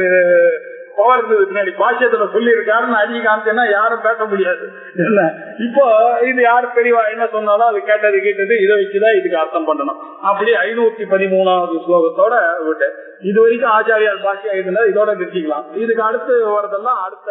பவர் இருந்தது. பின்னாடி பாஷ்யத்துல சொல்லி இருக்காருன்னு அடிக்கி காமிச்சேன்னா யாரும் பேச முடியாது. இல்ல இப்போ இது யாரு பெரியவா என்ன சொன்னாலும் அது கேட்டது இதை வச்சுதான் இதுக்கு அர்த்தம் பண்ணணும். அப்படி 513வது ஸ்லோகத்தோட விட்டு இது வரைக்கும் ஆச்சாரியால் பாஷ்யம் எழுதுனா இதோட நிறுத்திக்கலாம். இதுக்கு அடுத்து வரதெல்லாம் அடுத்த